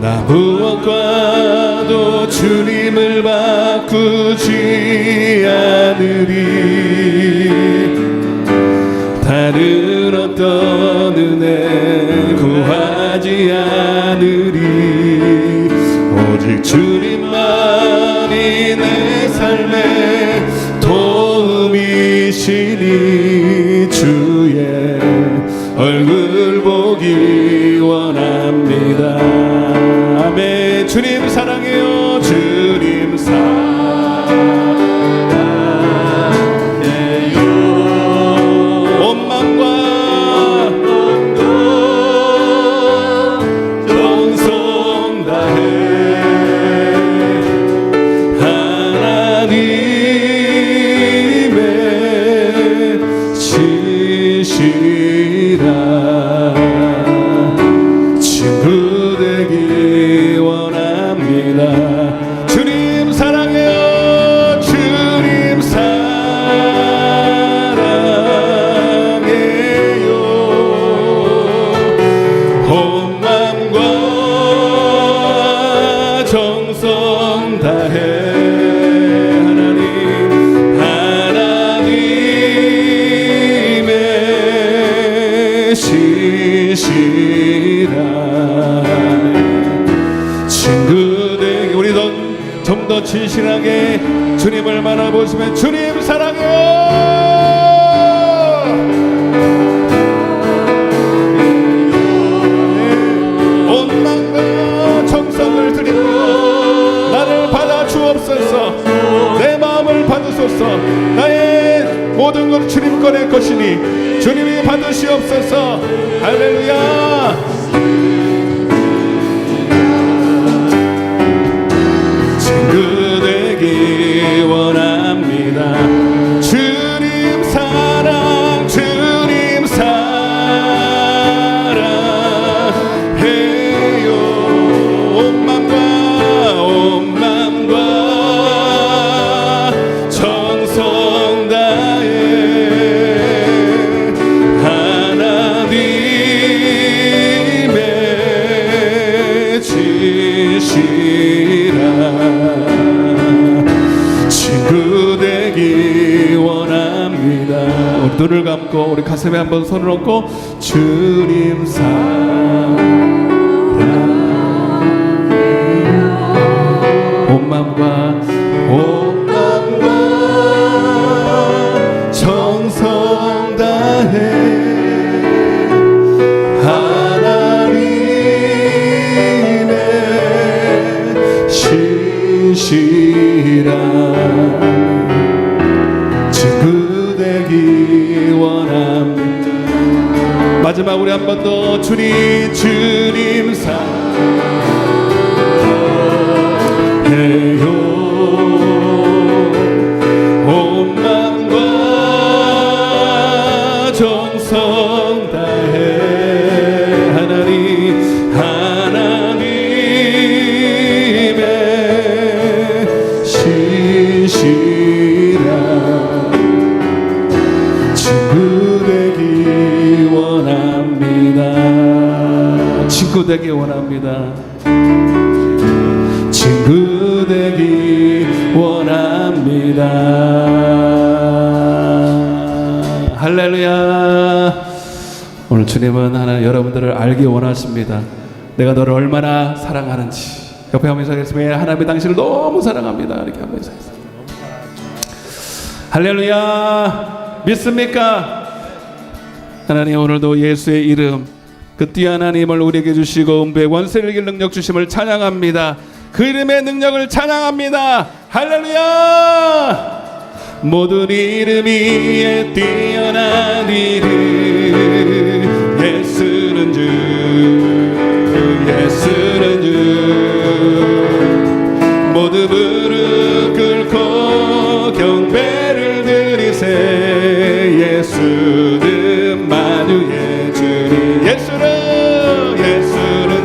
나 무엇과도 주님을 바꾸지 않으리. 다른 어떤 은혜 구하지 않으리. 오직 주님만이 내 삶의 도움이시니 주의 얼굴 보기 원합니다. 아멘. 주님 사랑해요. 주님 사랑해요. 온 마음과 정성 다해 하나님의 지시라. 친구 되기 원합니다. 주님 사랑해요. 주님 사랑해요. 온 마음과 정성 다해 하나님의 시시라. 친구 되기. 우리 좀 더 진실하게 주님을 만나보시면 주님 사랑해요. 온 마음과 정성을 드리고 나를 받아 주옵소서. 내 마음을 받으소서. 나의 모든 것 주님 꺼낼 것이니 주님이 받으시옵소서. 할렐루야. 친구 되기 원합니다. 주님 사랑 주님 사랑해요. 온 맘과 정성 다해 하나님의 지시라. 친구 되기 원합니다. 우리 눈을 감고 우리 가슴에 한번 손을 얹고 주님 사랑해요. 온 마음과 정성 다해 하나님의 신실한 친구 되기 원합니다. 마지막 우리 한 번 더 주님 사랑해요. 온 마음과 정성 다해 하나님의 신실한 친구 되기 원합니다. 친구 되기 원합니다. 친구 되기 원합니다. 할렐루야. 오늘 주님은 하나 여러분들을 알기 원하십니다. 내가 너를 얼마나 사랑하는지. 옆에 하면서 하겠습니다. 하나님이 당신을 너무 사랑합니다. 이렇게 하면서 할렐루야. 믿습니까? 하나님 오늘도 예수의 이름 그 뛰어난 힘을 우리에게 주시고 음부의 원세를 이길 능력 주심을 찬양합니다. 그 이름의 능력을 찬양합니다. 할렐루야. 모든 이름 위에 뛰어난 이름 예수는 주 예수는 주 모두 무릎 꿇고 경배를 드리세. 예수는 만유의 주님. 예수는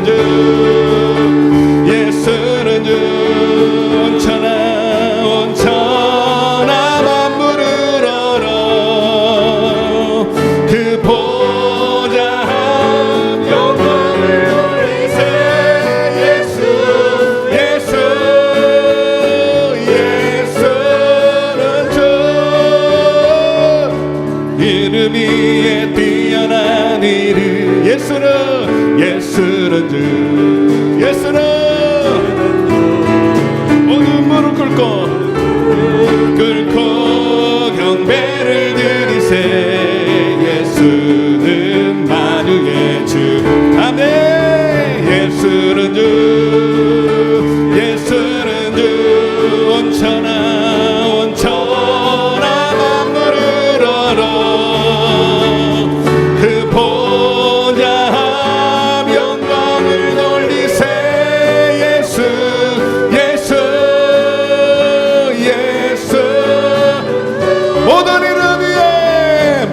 주 예수는 주 온천하 만물을 얼어 그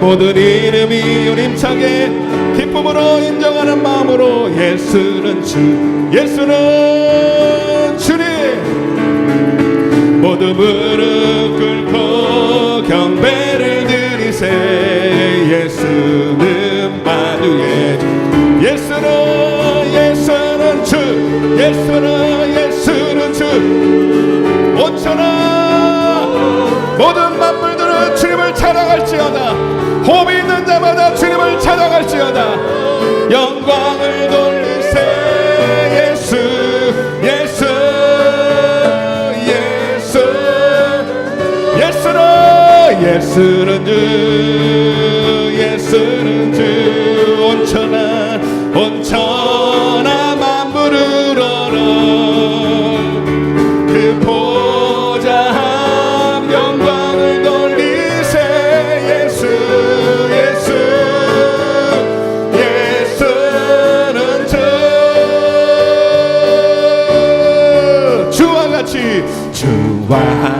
모든 이름이 우림차게 기쁨으로 인정하는 마음으로 예수는 주, 예수는 주님. 모두 무릎 꿇고 경배를 드리세. 예수는 만유의 주, 예수는 주, 예수는 주. 온천하 모든 만물들은 주님을 찬양할지어다. 호흡이 있는 자마다 주님을 찬양할지어다. 영광을 돌리세. 예수, 예수, 예수, 예수는 주, 예수는 주. 온천하 만물을 얼어 그 보좌 앞 영광을 돌리세. 예수, 예수, 예수는 주. 주와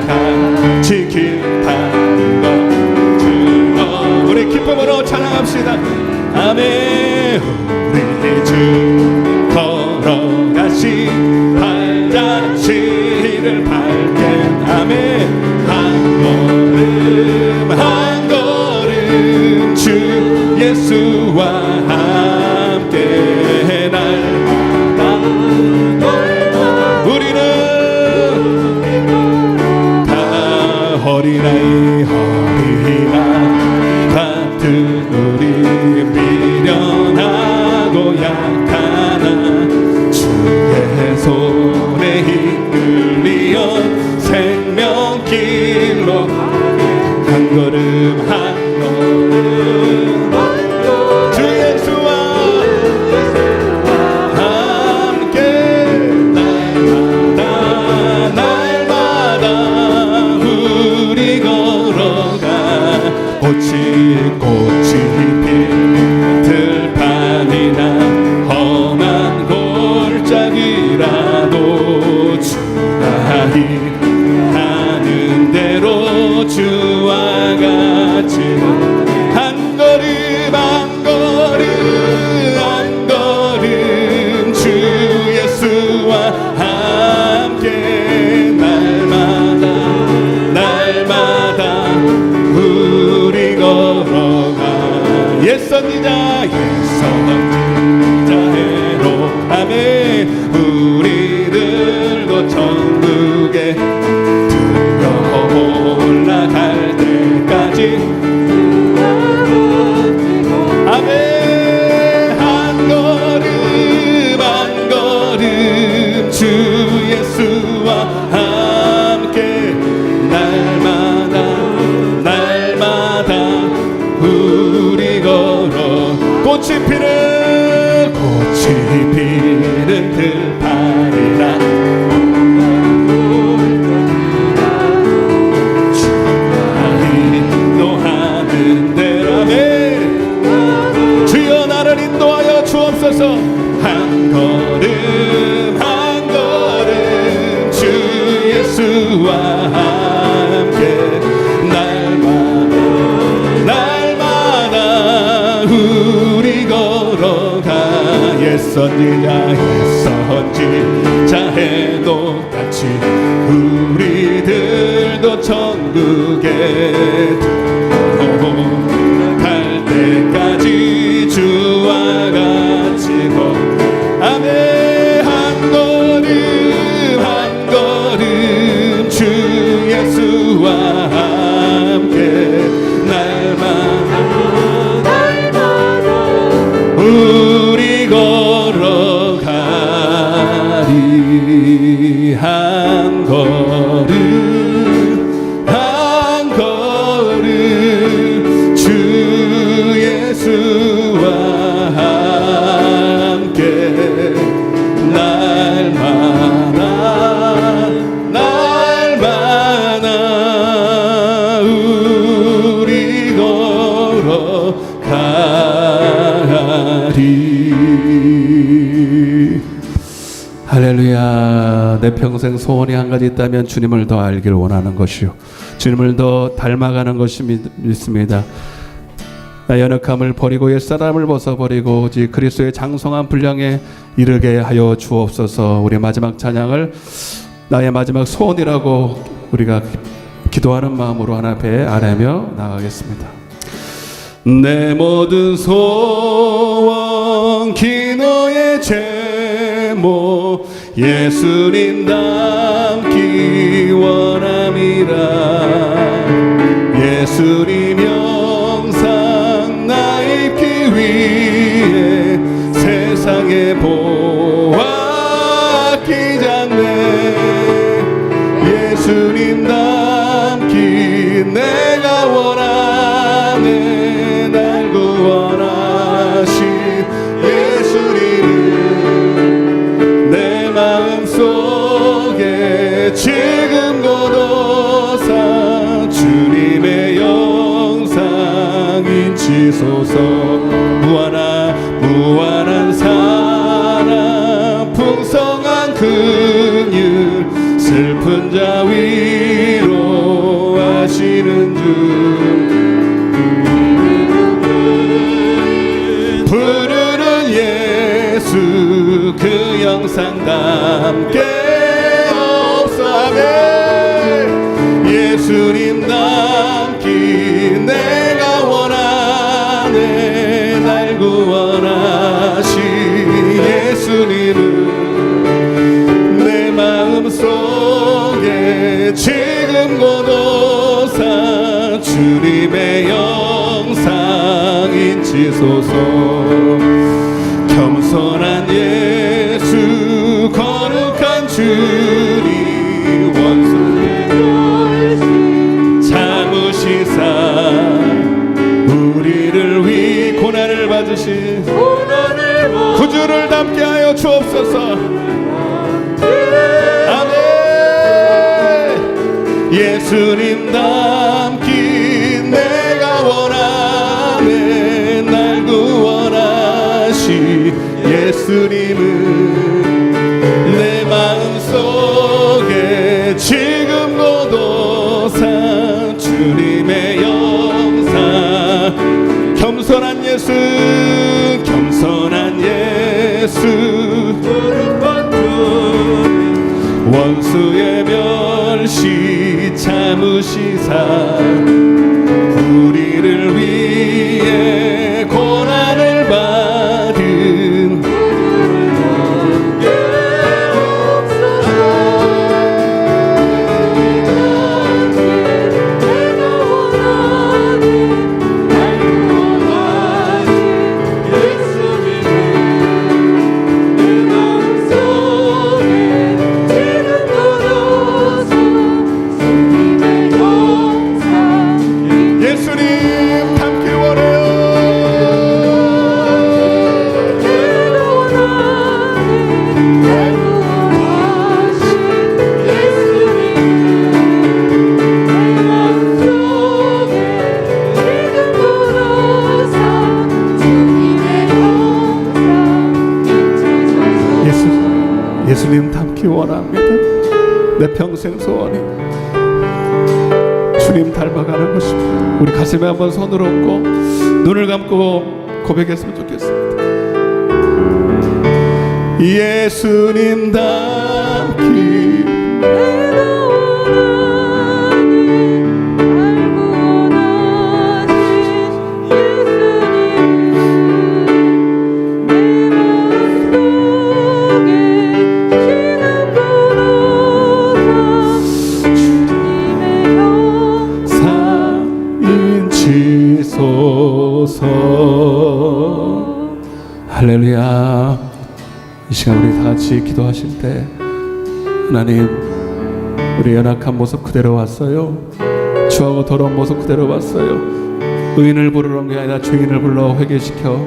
같이 기뻐 우리 기쁨으로 찬양합시다. 아멘. 우리 주 걸어가신 발자취를 밟게. 아멘. 한 걸음 주 예수와 함께 날마다 우리는 다 어린아이 같은 우리 미련하고 약하나 주의 손에 이끌리어 생명길로 한 걸음 주 예수와 함께 날마다 우리 걸어가. 꽃이 핀 들판이나 험한 골짜기라도 주가 하는 대로 주와 같이 한 걸음 주 예수와 함께 날마다 우리 걸어가. 옛선지자해로 아멘. 우리들도 천국에 들어 올라갈 때까지 아멘. 한 걸음 주 예수와 함께 날마다 우리 걸어. 꽃이 피는 들판이라 주가 인도하는 대로. 아멘. 주여 나를 인도하여 주옵소서. 한 걸음 주 예수와 함께 날마다 우리 걸어가. 옛선지자해도 같이 우리들도 천국에 갈 때까지 주와 같이 아멘. 한 걸음 주 예수와 함께 날마다 우리 걸어가리. 한 걸음 주 예수와 함께 날마다 우리 걸어가리. 할렐루야. 내 평생 소원이 한 가지 있다면 주님을 더 알기를 원하는 것이요, 주님을 더 닮아가는 것이 믿습니다. 나 연약함을 버리고 옛사람을 벗어버리고 오직 그리스도의 장성한 분량에 이르게 하여 주옵소서. 우리 마지막 찬양을 나의 마지막 소원이라고 우리가 기도하는 마음으로 하나 앞에 아뢰며 나가겠습니다. 내 모든 소원 기도의 제목 예수님 닮기 원함이라. 예수님 영상 나 입기 위해 세상에 보았기 전에 예수님 닮기 내가 원하네. 날 구원하신 예수님을 내 마음속에 지금 거둬사 주님의 영상 인치소서. 무한한 사랑 풍성한 긍휼 슬픈 자 위로하시는 주. 부르는 예수 그 영상 담게 없사매. 예수님 담기 내가 원하네. 날 구원하신 예수님을 내 마음속에 지금 거둬사 주님의 영상 인치소서. 겸손한 예수 거룩한 주님 원수의 참으시사 우리를 위해 고난을 받으신 구주를 담게 하여 주옵소서. 아멘. 예수님 닮기 내가 원하네. 날 구원하신 예수님은 내 마음속에 지금 거둬사 주님의 영상. 겸손한 예수 겸손한 예수 원수의 멸시 참으시사 우리를 위해 고난을 받은 예수님 닮기 원합니다. 내 평생 소원이 주님 닮아가는 것입니다. 우리 가슴에 한번 손을 얹고 눈을 감고 고백했으면 좋겠습니다. 예수님 닮기 할렐루야. 이 시간 우리 다 같이 기도하실 때 하나님 우리 연약한 모습 그대로 왔어요. 추하고 더러운 모습 그대로 왔어요. 의인을 부르는 게 아니라 죄인을 불러 회개시켜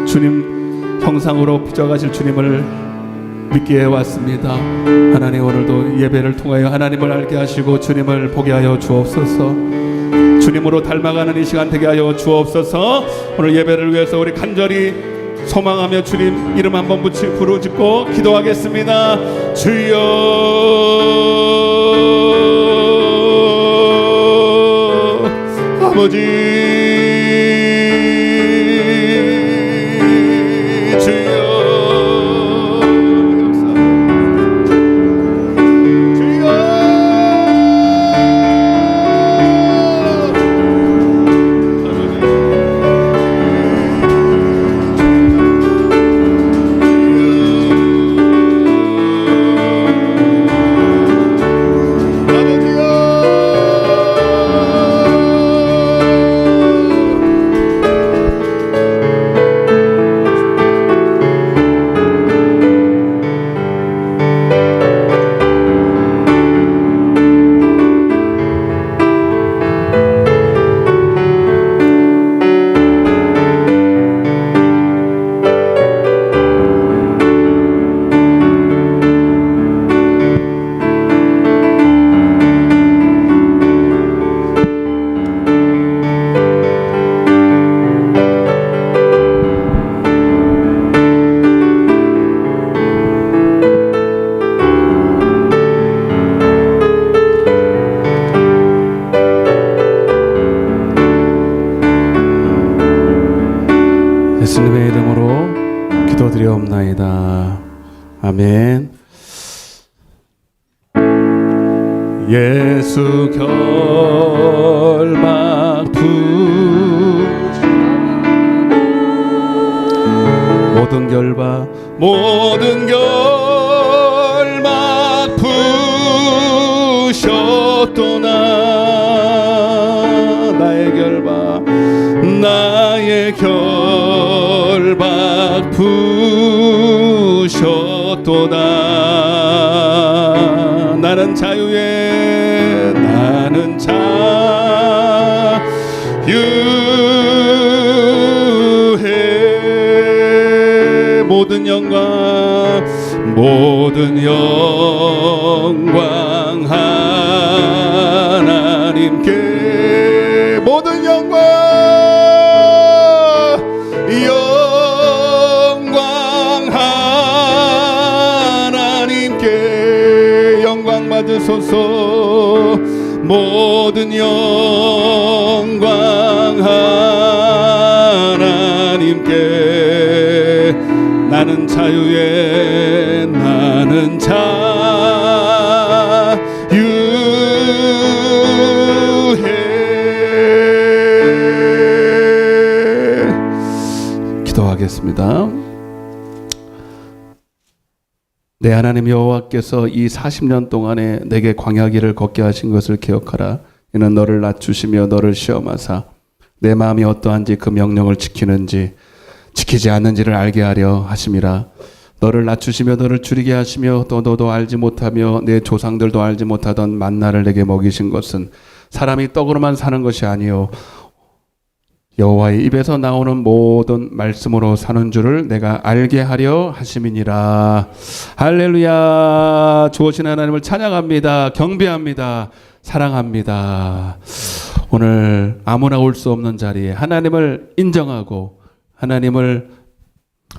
주님 형상으로 빚어가실 주님을 믿기에 왔습니다. 하나님 오늘도 예배를 통하여 하나님을 알게 하시고 주님을 보게 하여 주옵소서. 주님으로 닮아가는 이 시간 되게 하여 주옵소서. 오늘 예배를 위해서 우리 간절히 소망하며 주님 이름 한번 부르짖고 기도하겠습니다. 주여 아버지 아멘. 예수 결막 부으셔 모든 결막 부으셨도나 나의 결박 부으셨도다. 나는 자유해. 모든 영광 하나님께. 모든 영광 하나님께 영광 받으소서. 모든 영광 하나님께. 나는 자유해. 나는 자유해. 기도하겠습니다. 내 하나님 여호와께서 이 40년 동안에 내게 광야길을 걷게 하신 것을 기억하라. 이는 너를 낮추시며 너를 시험하사 내 마음이 어떠한지 그 명령을 지키는지 지키지 않는지를 알게 하려 하심이라. 너를 낮추시며 너를 줄이게 하시며 또 너도 알지 못하며 내 조상들도 알지 못하던 만나를 내게 먹이신 것은 사람이 떡으로만 사는 것이 아니요 여호와의 입에서 나오는 모든 말씀으로 사는 줄을 내가 알게 하려 하심이니라. 할렐루야. 주오신 하나님을 찬양합니다. 경배합니다. 사랑합니다. 오늘 아무나 올 수 없는 자리에 하나님을 인정하고 하나님을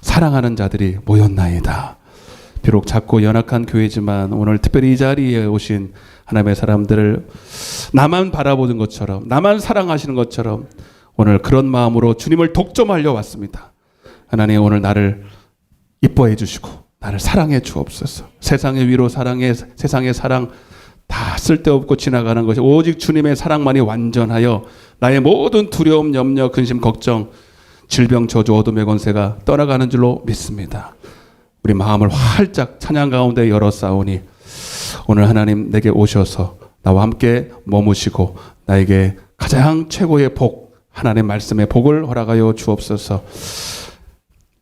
사랑하는 자들이 모였나이다. 비록 작고 연약한 교회지만 오늘 특별히 이 자리에 오신 하나님의 사람들을 나만 바라보는 것처럼, 나만 사랑하시는 것처럼 오늘 그런 마음으로 주님을 독점하려 왔습니다. 하나님, 오늘 나를 이뻐해 주시고 나를 사랑해 주옵소서. 세상의 위로 세상의 사랑 다 쓸데없고 지나가는 것이 오직 주님의 사랑만이 완전하여 나의 모든 두려움, 염려, 근심, 걱정, 질병, 저주, 어둠의 권세가 떠나가는 줄로 믿습니다. 우리 마음을 활짝 찬양 가운데 열어싸우니 오늘 하나님 내게 오셔서 나와 함께 머무시고 나에게 가장 최고의 복, 하나님의 말씀의 복을 허락하여 주옵소서.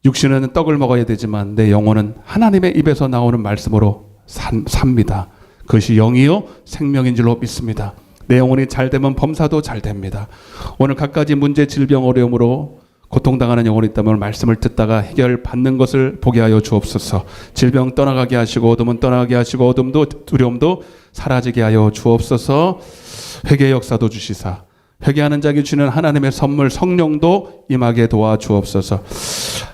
육신은 떡을 먹어야 되지만 내 영혼은 하나님의 입에서 나오는 말씀으로 삽니다. 그것이 영이요 생명인 줄로 믿습니다. 내 영혼이 잘 되면 범사도 잘 됩니다. 오늘 갖가지 문제, 질병, 어려움으로 고통당하는 영혼이 있다면 말씀을 듣다가 해결받는 것을 보게 하여 주옵소서. 질병 떠나가게 하시고 어둠은 떠나가게 하시고 어둠도 두려움도 사라지게 하여 주옵소서. 회개의 역사도 주시사 회개하는 자에게 주는 하나님의 선물 성령도 임하게 도와주옵소서.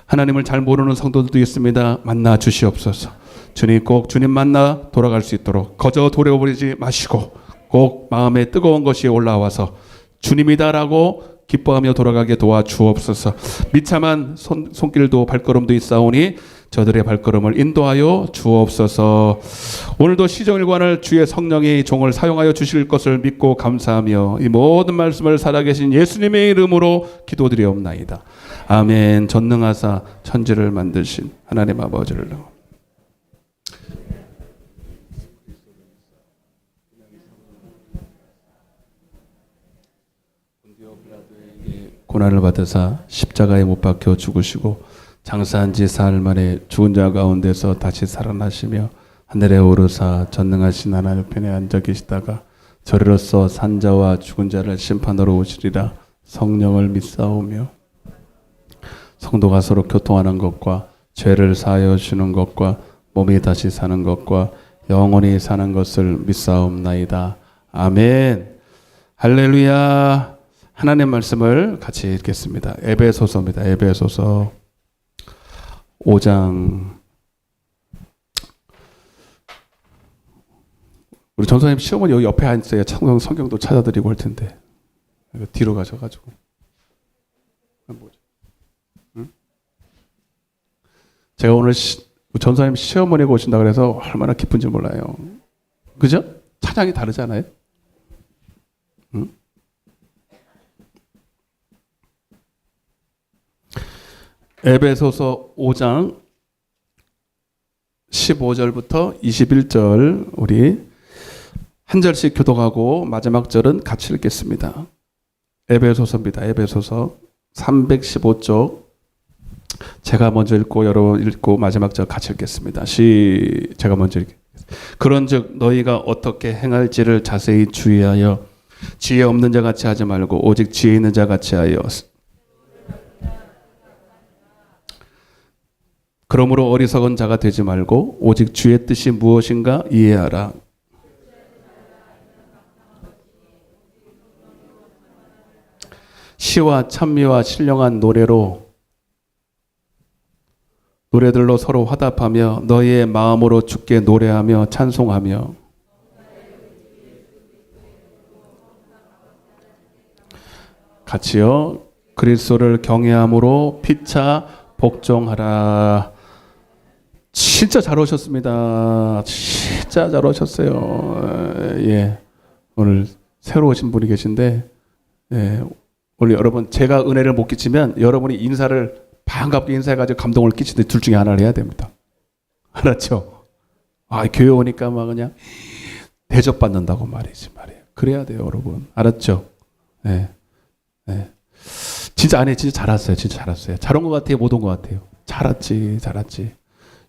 하나님을 잘 모르는 성도들도 있습니다. 만나 주시옵소서. 주님, 꼭 주님 만나 돌아갈 수 있도록 거저 돌려버리지 마시고 꼭 마음에 뜨거운 것이 올라와서 주님이다라고 기뻐하며 돌아가게 도와주옵소서. 비참한 손길도 발걸음도 있사오니 저들의 발걸음을 인도하여 주옵소서. 오늘도 시정일관을 주의 성령이 종을 사용하여 주실 것을 믿고 감사하며 이 모든 말씀을 살아계신 예수님의 이름으로 기도드리옵나이다. 아멘. 전능하사 천지를 만드신 하나님 아버지를 고난을 받으사 십자가에 못 박혀 죽으시고 장사한 지 사흘 만에 죽은 자 가운데서 다시 살아나시며 하늘에 오르사 전능하신 하나님 편에 앉아 계시다가 저리로서 산자와 죽은 자를 심판하러 오시리라. 성령을 믿사오며 성도가 서로 교통하는 것과 죄를 사하여 주는 것과 몸이 다시 사는 것과 영원히 사는 것을 믿사옵나이다. 아멘. 할렐루야. 하나님 말씀을 같이 읽겠습니다. 에베소서입니다. 에베소서 5장. 우리 전사님 시어머니 여기 옆에 앉아야 성경도 찾아드리고 할 텐데 뒤로 가셔가지고 뭐죠? 응? 제가 오늘 전사님 시어머니가 오신다 그래서 얼마나 기쁜지 몰라요. 그죠? 찬양이 다르잖아요. 응? 에베소서 5장 15절부터 21절 우리 한 절씩 교독하고 마지막 절은 같이 읽겠습니다. 에베소서입니다. 에베소서 315쪽 제가 먼저 읽고 여러분 읽고 마지막 절 같이 읽겠습니다. 제가 먼저 읽겠습니다. 그런즉 너희가 어떻게 행할지를 자세히 주의하여 지혜 없는 자 같이 하지 말고 오직 지혜 있는 자 같이 하여 그러므로 어리석은 자가 되지 말고 오직 주의 뜻이 무엇인가 이해하라. 시와 찬미와 신령한 노래들로 서로 화답하며 너희의 마음으로 주께 노래하며 찬송하며 같이요 그리스도를 경외함으로 피차 복종하라. 진짜 잘 오셨습니다. 진짜 잘 오셨어요. 예, 오늘 새로 오신 분이 계신데 예, 오늘 여러분 제가 은혜를 못 끼치면 여러분이 인사를 반갑게 인사해가지고 감동을 끼치는데 둘 중에 하나를 해야 됩니다. 알았죠? 교회 오니까 막 그냥 대접받는다고 말이에요. 그래야 돼요, 여러분. 알았죠? 네. 네. 진짜 진짜 잘 왔어요. 잘 온 것 같아요, 못 온 것 같아요. 잘 왔지.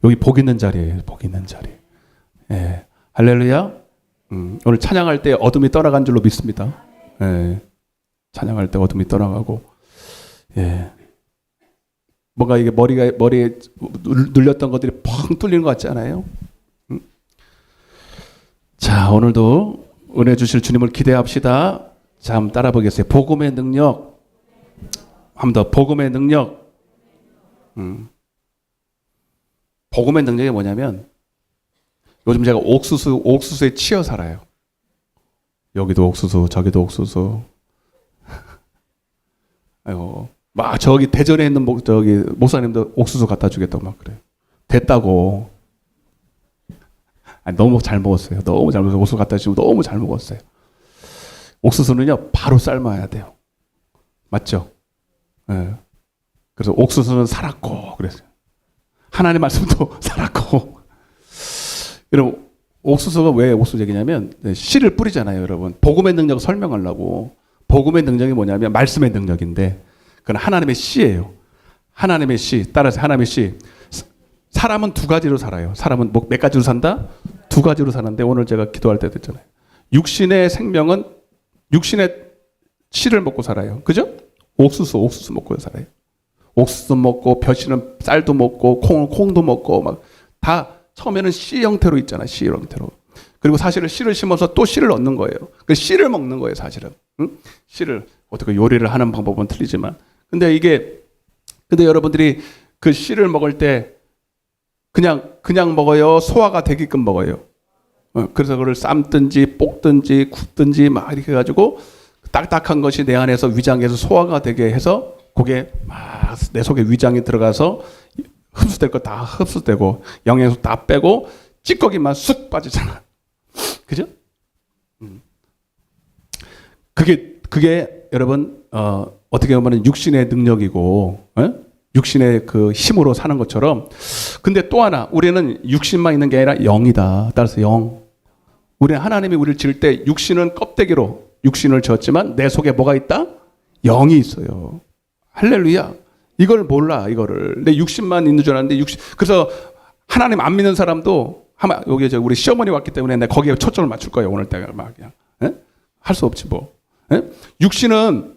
여기 복 있는 자리예요, 복 있는 자리. 예. 할렐루야. 오늘 찬양할 때 어둠이 떠나간 줄로 믿습니다. 예. 찬양할 때 어둠이 떠나가고, 예. 뭔가 이게 머리에 눌렸던 것들이 펑 뚫리는 것 같지 않아요? 자, 오늘도 은혜 주실 주님을 기대합시다. 자, 한번 따라 보겠어요. 복음의 능력. 한 번 더. 복음의 능력. 복음의 능력이 뭐냐면 요즘 제가 옥수수에 치여 살아요. 여기도 옥수수, 저기도 옥수수. 아이고, 막 저기 대전에 있는 목사님도 옥수수 갖다 주겠다고 막 그래요. 됐다고. 너무 잘 먹었어요. 옥수수 갖다 주시고 너무 잘 먹었어요. 옥수수는요 바로 삶아야 돼요. 맞죠? 네. 그래서 옥수수는 살았고 그랬어요. 하나님 말씀도 살았고. 여러분 옥수수가 왜 옥수수 얘기냐면 씨를 뿌리잖아요, 여러분. 복음의 능력을 설명하려고. 복음의 능력이 뭐냐면 말씀의 능력인데 그건 하나님의 씨예요. 하나님의 씨. 따라서 하나님의 씨. 사람은 두 가지로 살아요. 사람은 몇 가지로 산다? 두 가지로 사는데 오늘 제가 기도할 때도 했잖아요. 육신의 생명은 육신의 씨를 먹고 살아요. 그죠? 옥수수 먹고 살아요. 옥수수 먹고 벼씨는 쌀도 먹고 콩도 먹고 막 다 처음에는 씨 형태로 있잖아요. 씨 형태로. 그리고 사실은 씨를 심어서 또 씨를 얻는 거예요. 그 씨를 먹는 거예요, 사실은. 응? 씨를 어떻게 요리를 하는 방법은 틀리지만. 근데 여러분들이 그 씨를 먹을 때 그냥 먹어요? 소화가 되게끔 먹어요? 그래서 그걸 삶든지 볶든지 굽든지 막 이렇게 해가지고 딱딱한 것이 내 안에서 위장에서 소화가 되게 해서 그게 막 내 속에 위장이 들어가서 흡수될 거 다 흡수되고 영양소 다 빼고 찌꺼기만 쑥 빠지잖아. 그죠? 그게 여러분 어떻게 보면 육신의 능력이고 육신의 그 힘으로 사는 것처럼. 근데 또 하나 우리는 육신만 있는 게 아니라 영이다. 따라서 영. 우리는 하나님이 우리를 지을 때 육신은 껍데기로 육신을 지었지만 내 속에 뭐가 있다? 영이 있어요. 할렐루야. 이걸 몰라, 이거를. 내 육신만 있는 줄 알았는데 그래서 하나님 안 믿는 사람도 여기 우리 시어머니 왔기 때문에 내가 거기에 초점을 맞출 거예요. 오늘 때가 막 그냥. 할 수 없지 뭐. 육신은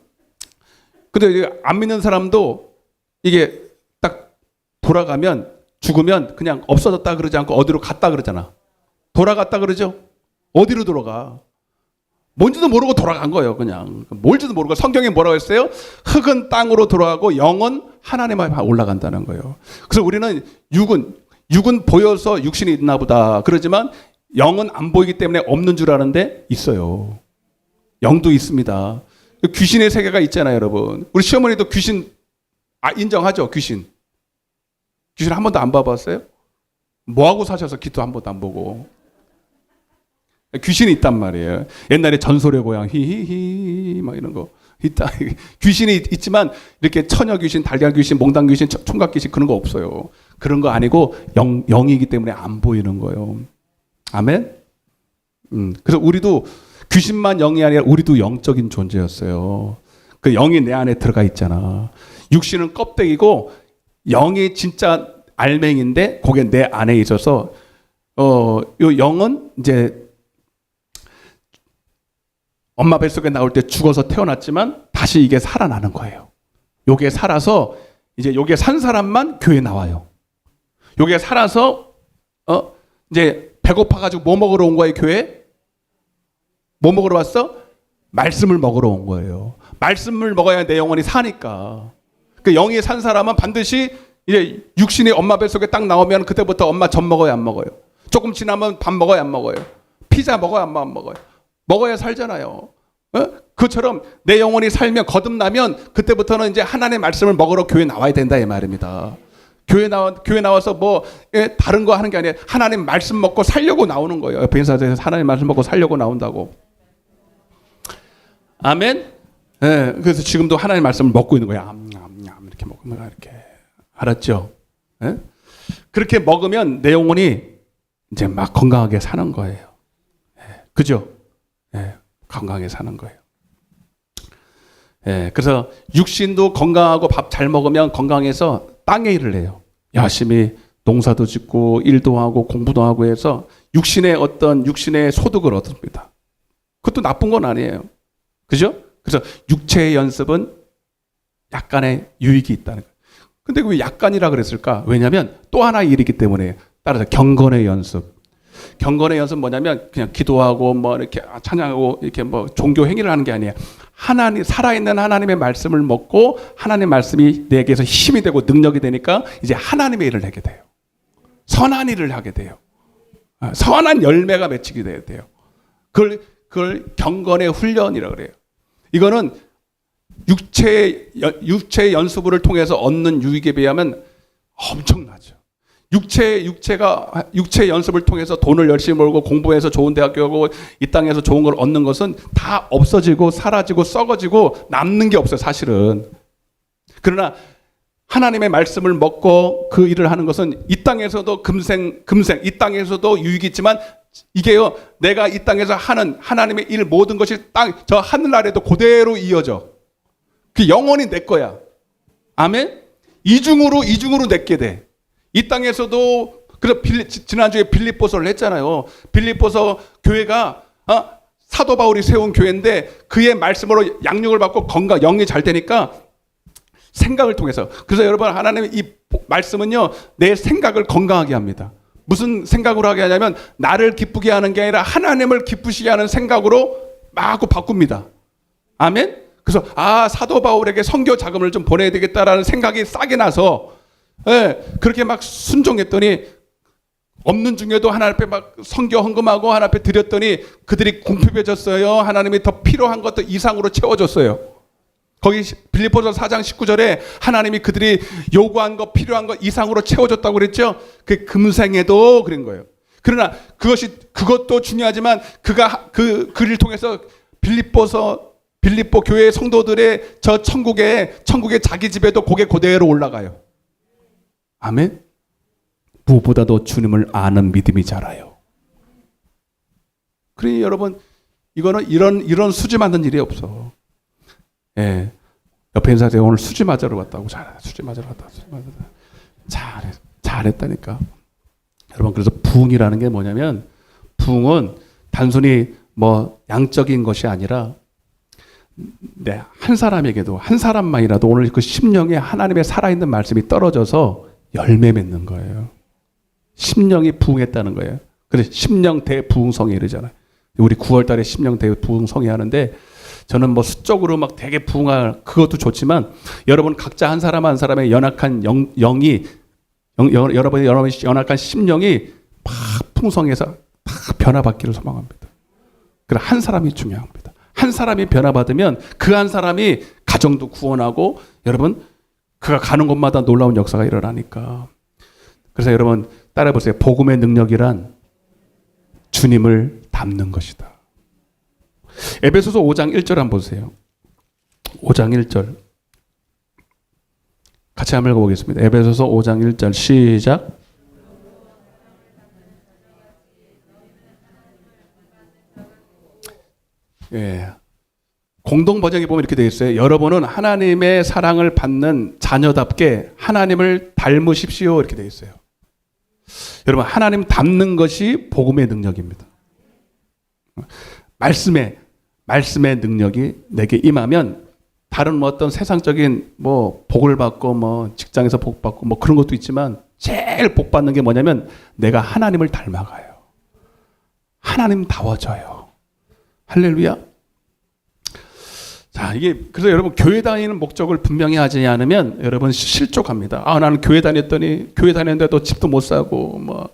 근데 안 믿는 사람도 이게 딱 돌아가면 죽으면 그냥 없어졌다 그러지 않고 어디로 갔다 그러잖아. 돌아갔다 그러죠. 어디로 돌아가? 뭔지도 모르고 돌아간 거예요. 그냥 뭘지도 모르고. 성경에 뭐라고 했어요? 흙은 땅으로 돌아가고 영은 하나님 앞에 올라간다는 거예요. 그래서 우리는 육은 보여서 육신이 있나 보다 그러지만 영은 안 보이기 때문에 없는 줄 아는데 있어요. 영도 있습니다. 귀신의 세계가 있잖아요, 여러분. 우리 시어머니도 귀신 인정하죠? 귀신 한 번도 안 봐봤어요? 뭐하고 사셔서 기도 한 번도 안 보고. 귀신이 있단 말이에요. 옛날에 전설의 고향 히히히 막 이런 거 있다. 귀신이 있지만 이렇게 처녀 귀신, 달걀 귀신, 몽당 귀신, 총각 귀신 그런 거 없어요. 그런 거 아니고 영이기 때문에 안 보이는 거예요. 아멘. 그래서 우리도 귀신만 영이 아니라 우리도 영적인 존재였어요. 그 영이 내 안에 들어가 있잖아. 육신은 껍데기고 영이 진짜 알맹인데 그게 내 안에 있어서 요 영은 이제 엄마 뱃속에 나올 때 죽어서 태어났지만 다시 이게 살아나는 거예요. 요게 살아서 이제 요게 산 사람만 교회 나와요. 요게 살아서 이제 배고파가지고 뭐 먹으러 온 거예요, 교회? 뭐 먹으러 왔어? 말씀을 먹으러 온 거예요. 말씀을 먹어야 내 영혼이 사니까. 그 영이 산 사람은 반드시 이제 육신이 엄마 뱃속에 딱 나오면 그때부터 엄마 젖 먹어요, 안 먹어요? 조금 지나면 밥 먹어요, 안 먹어요? 피자 먹어요, 안 먹어요? 먹어야 살잖아요. 그처럼 내 영혼이 살면 거듭나면 그때부터는 이제 하나님의 말씀을 먹으러 교회 나와야 된다 이 말입니다. 교회 나와서 뭐 다른 거 하는 게 아니라 하나님 말씀 먹고 살려고 나오는 거예요. 옆에 인사드려서 하나님 말씀 먹고 살려고 나온다고. 아멘. 예, 그래서 지금도 하나님 말씀을 먹고 있는 거야. 이렇게 먹으면 이렇게 알았죠? 예? 그렇게 먹으면 내 영혼이 이제 막 건강하게 사는 거예요. 예, 그죠? 예, 건강하게 사는 거예요. 예, 그래서 육신도 건강하고 밥 잘 먹으면 건강해서 땅에 일을 해요. 열심히 농사도 짓고 일도 하고 공부도 하고 해서 육신의 소득을 얻습니다. 그것도 나쁜 건 아니에요. 그죠? 그래서 육체의 연습은 약간의 유익이 있다는 거예요. 근데 왜 약간이라 그랬을까? 왜냐하면 또 하나의 일이기 때문에. 따라서 경건의 연습. 경건의 연습은 뭐냐면 그냥 기도하고 뭐 이렇게 찬양하고 이렇게 뭐 종교 행위를 하는 게 아니에요. 하나님, 살아있는 하나님의 말씀을 먹고 하나님의 말씀이 내게서 힘이 되고 능력이 되니까 이제 하나님의 일을 하게 돼요. 선한 일을 하게 돼요. 선한 열매가 맺히게 돼요. 그걸 경건의 훈련이라고 그래요. 이거는 육체의 연수부를 통해서 얻는 유익에 비하면 엄청나죠. 육체 연습을 통해서 돈을 열심히 벌고 공부해서 좋은 대학교 가고 이 땅에서 좋은 걸 얻는 것은 다 없어지고 사라지고 썩어지고 남는 게 없어요, 사실은. 그러나 하나님의 말씀을 먹고 그 일을 하는 것은 이 땅에서도 금생 이 땅에서도 유익이 있지만 이게요, 내가 이 땅에서 하는 하나님의 일 모든 것이 저 하늘나라에도 그대로 이어져. 그 영원히 내 거야. 아멘? 이중으로 내게 돼. 이 땅에서도. 그래서 지난주에 빌립보서를 했잖아요. 빌립보서 교회가 사도 바울이 세운 교회인데 그의 말씀으로 양육을 받고 영이 잘 되니까 생각을 통해서. 그래서 여러분, 하나님의 이 말씀은요, 내 생각을 건강하게 합니다. 무슨 생각으로 하게 하냐면 나를 기쁘게 하는 게 아니라 하나님을 기쁘시게 하는 생각으로 막 바꿉니다. 아멘? 그래서 사도 바울에게 선교 자금을 좀 보내야 되겠다라는 생각이 싹이 나서 그렇게 막 순종했더니 없는 중에도 하나님 앞에 막 선교 헌금하고 하나님 앞에 드렸더니 그들이 궁핍해졌어요. 하나님이 더 필요한 것도 이상으로 채워줬어요. 거기 빌립보서 4장 19절에 하나님이 그들이 요구한 것, 필요한 것 이상으로 채워줬다고 그랬죠. 그 금생에도 그런 거예요. 그러나 그것도 중요하지만 그 글을 통해서 빌립보 교회 성도들의 저 천국의 자기 집에도 그게 그대로 올라가요. 아멘. 무엇보다도 주님을 아는 믿음이 자라요. 그러니 여러분, 이거는 이런 수지 맞는 일이 없어. 예. 옆에 인사한테 오늘 수지 맞으러 왔다고. 수지 맞으러 왔다. 잘했다니까. 여러분, 그래서 부흥이라는 게 뭐냐면, 부흥은 단순히 뭐 양적인 것이 아니라 한 사람에게도, 한 사람만이라도 오늘 그 심령에 하나님의 살아있는 말씀이 떨어져서 열매 맺는 거예요. 심령이 부흥했다는 거예요. 그래서 심령 대부흥성회 이러잖아요. 우리 9월 달에 심령 대부흥성회 하는데, 저는 뭐 수적으로 막 되게 부흥할 그것도 좋지만 여러분 각자 한 사람 한 사람의 연약한 여러분의 연약한 심령이 막 풍성해서 막 변화받기를 소망합니다. 그래, 한 사람이 중요합니다. 한 사람이 변화받으면 그 한 사람이 가정도 구원하고 여러분 그가 가는 곳마다 놀라운 역사가 일어나니까. 그래서 여러분, 따라해 보세요. 복음의 능력이란 주님을 닮는 것이다. 에베소서 5장 1절 한번 보세요. 5장 1절. 같이 한번 읽어보겠습니다. 에베소서 5장 1절 시작. 예. 공동 번역에 보면 이렇게 되어 있어요. 여러분은 하나님의 사랑을 받는 자녀답게 하나님을 닮으십시오. 이렇게 되어 있어요. 여러분, 하나님 닮는 것이 복음의 능력입니다. 말씀의 능력이 내게 임하면 다른 뭐 어떤 세상적인 뭐 복을 받고 뭐 직장에서 복 받고 뭐 그런 것도 있지만 제일 복 받는 게 뭐냐면 내가 하나님을 닮아가요. 하나님다워져요. 할렐루야. 자, 이게 그래서 여러분 교회 다니는 목적을 분명히 하지 않으면 여러분 실족합니다. 아, 나는 교회 다녔더니 교회 다녔는데도 집도 못 사고 뭐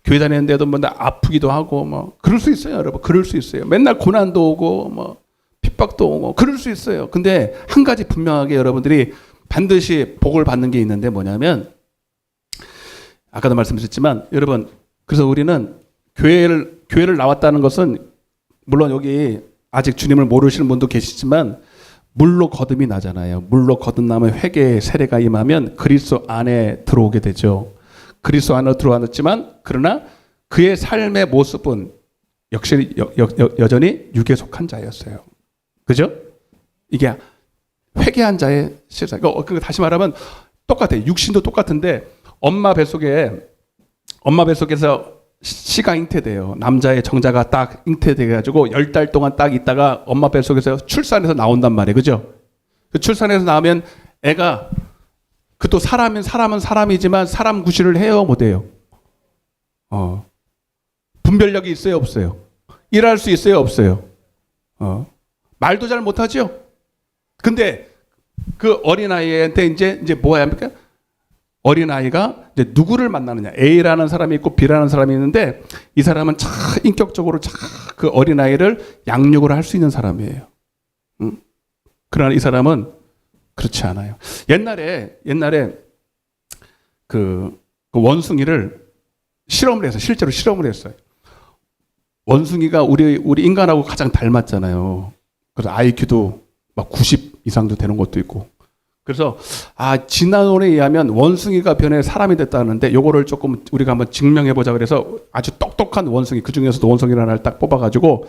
교회 다녔는데도 뭐 아프기도 하고 뭐 그럴 수 있어요, 여러분. 그럴 수 있어요. 맨날 고난도 오고 뭐 핍박도 오고 그럴 수 있어요. 근데 한 가지 분명하게 여러분들이 반드시 복을 받는 게 있는데 뭐냐면 아까도 말씀드렸지만 여러분 그래서 우리는 교회를 나왔다는 것은 물론 여기 아직 주님을 모르시는 분도 계시지만 물로 거듭이 나잖아요. 물로 거듭나면 회개의 세례가 임하면 그리스도 안에 들어오게 되죠. 그리스도 안으로 들어왔지만 그러나 그의 삶의 모습은 역시 여전히 육에 속한 자였어요. 그죠? 이게 회개한 자의 실상. 다시 말하면 똑같아요. 육신도 똑같은데 엄마 뱃속에서 씨가 잉태돼요. 남자의 정자가 딱 잉태돼가지고 10달 동안 딱 있다가 엄마 뱃속에서 출산해서 나온단 말이에요. 그죠? 그 출산해서 나오면 애가 그 또 사람은 사람이지만 사람 구실을 해요? 못해요? 분별력이 있어요? 없어요? 일할 수 있어요? 없어요? 말도 잘 못하죠? 근데 그 어린아이한테 이제 뭐야 합니까? 어린아이가 이제 누구를 만나느냐. A라는 사람이 있고 B라는 사람이 있는데 이 사람은 참 인격적으로 참 그 어린아이를 양육을 할 수 있는 사람이에요. 그러나 이 사람은 그렇지 않아요. 옛날에 그 원숭이를 실험을 해서 실제로 실험을 했어요. 원숭이가 우리 인간하고 가장 닮았잖아요. 그래서 IQ도 막 90 이상도 되는 것도 있고. 그래서 진화론에 의하면 원숭이가 변해 사람이 됐다는데 요거를 조금 우리가 한번 증명해 보자 그래서 아주 똑똑한 원숭이 그 중에서도 원숭이를 하나를 딱 뽑아가지고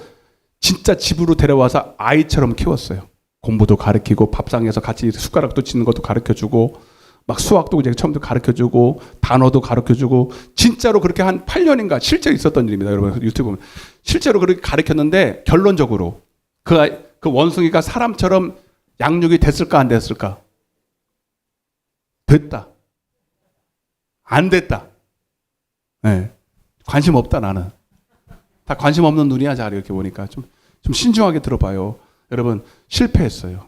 진짜 집으로 데려와서 아이처럼 키웠어요. 공부도 가르치고 밥상에서 같이 숟가락도 짚는 것도 가르쳐주고 막 수학도 이제 처음부터 가르쳐주고 단어도 가르쳐주고 진짜로 그렇게 한 8년인가 실제로 있었던 일입니다. 여러분 유튜브 보면 실제로 그렇게 가르쳤는데 결론적으로 그 원숭이가 사람처럼 양육이 됐을까 안 됐을까? 됐다. 안 됐다. 네. 관심 없다 나는. 다 관심 없는 눈이야 잘 이렇게 보니까 좀 신중하게 들어봐요. 여러분 실패했어요.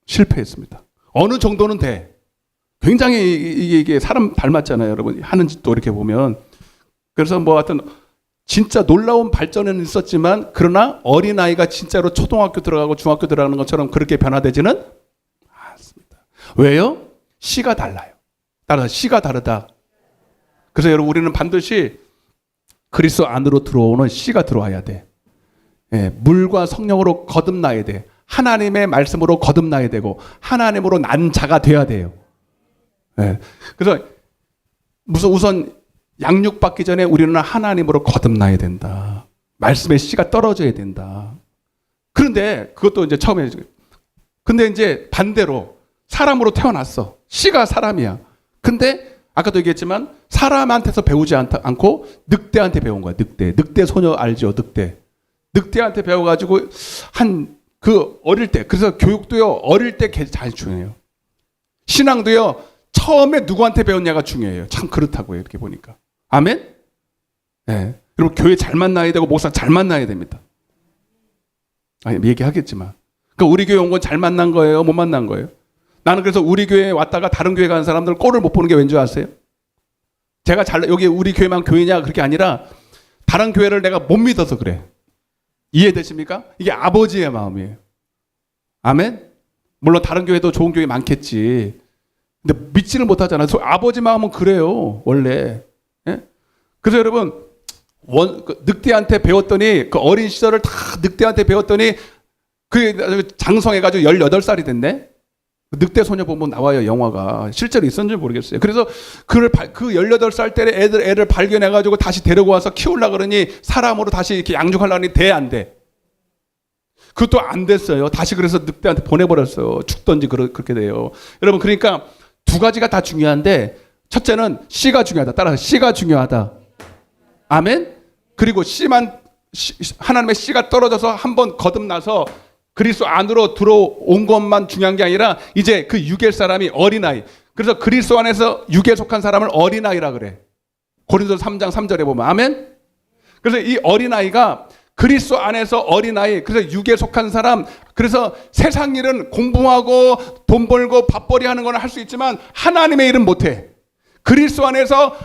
실패했습니다. 어느 정도는 돼. 굉장히 이게 사람 닮았잖아요. 여러분 하는 짓도 이렇게 보면. 그래서 뭐 하여튼 진짜 놀라운 발전은 있었지만 그러나 어린아이가 진짜로 초등학교 들어가고 중학교 들어가는 것처럼 그렇게 변화되지는 않습니다. 왜요? 씨가 달라요. 따라서 씨가 다르다. 그래서 여러분 우리는 반드시 그리스도 안으로 들어오는 씨가 들어와야 돼. 예, 물과 성령으로 거듭나야 돼. 하나님의 말씀으로 거듭나야 되고 하나님으로 난 자가 돼야 돼요. 예, 그래서 우선 양육받기 전에 우리는 하나님으로 거듭나야 된다. 말씀의 씨가 떨어져야 된다. 그런데 그것도 이제 처음에 근데 이제 반대로 사람으로 태어났어. 씨가 사람이야. 근데 아까도 얘기했지만 사람한테서 배우지 않고 늑대한테 배운 거야. 늑대 소녀 알죠? 늑대한테 배워가지고 어릴 때 그래서 교육도요 어릴 때 잘 중요해요. 신앙도요 처음에 누구한테 배웠냐가 중요해요. 참 그렇다고요 이렇게 보니까. 아멘? 네. 여러분 교회 잘 만나야 되고 목사 잘 만나야 됩니다. 얘기하겠지만 그러니까 우리 교회 온 건 잘 만난 거예요? 못 만난 거예요? 나는 그래서 우리 교회에 왔다가 다른 교회 가는 사람들 꼴을 못 보는 게 왠지 아세요? 제가 여기 우리 교회만 교회냐 그렇게 아니라 다른 교회를 내가 못 믿어서 그래. 이해되십니까? 이게 아버지의 마음이에요. 아멘? 물론 다른 교회도 좋은 교회 많겠지. 근데 믿지를 못하잖아요. 아버지 마음은 그래요. 원래. 예? 그래서 여러분 늑대한테 배웠더니 그 어린 시절을 다 늑대한테 배웠더니 그 장성해가지고 18살이 됐네. 늑대 소녀 보면 나와요, 영화가. 실제로 있었는지 모르겠어요. 그래서 그 18살 때 애를 발견해가지고 다시 데리고 와서 키우려고 그러니 사람으로 다시 이렇게 양육하려고 하니 돼, 안 돼? 그것도 안 됐어요. 다시 그래서 늑대한테 보내버렸어요. 죽던지 그렇게 돼요. 여러분, 그러니까 두 가지가 다 중요한데, 첫째는 씨가 중요하다. 따라서 씨가 중요하다. 아멘? 그리고 하나님의 씨가 떨어져서 한번 거듭나서 그리스도 안으로 들어온 것만 중요한 게 아니라 이제 그 육의 사람이 어린아이. 그래서 그리스도 안에서 육에 속한 사람을 어린아이라 그래. 고린도서 3장 3절에 보면. 아멘? 그래서 이 어린아이가 그리스도 안에서 어린아이, 그래서 육에 속한 사람, 그래서 세상 일은 공부하고 돈 벌고 밥벌이 하는 거는 할 수 있지만 하나님의 일은 못해. 그리스도 안에서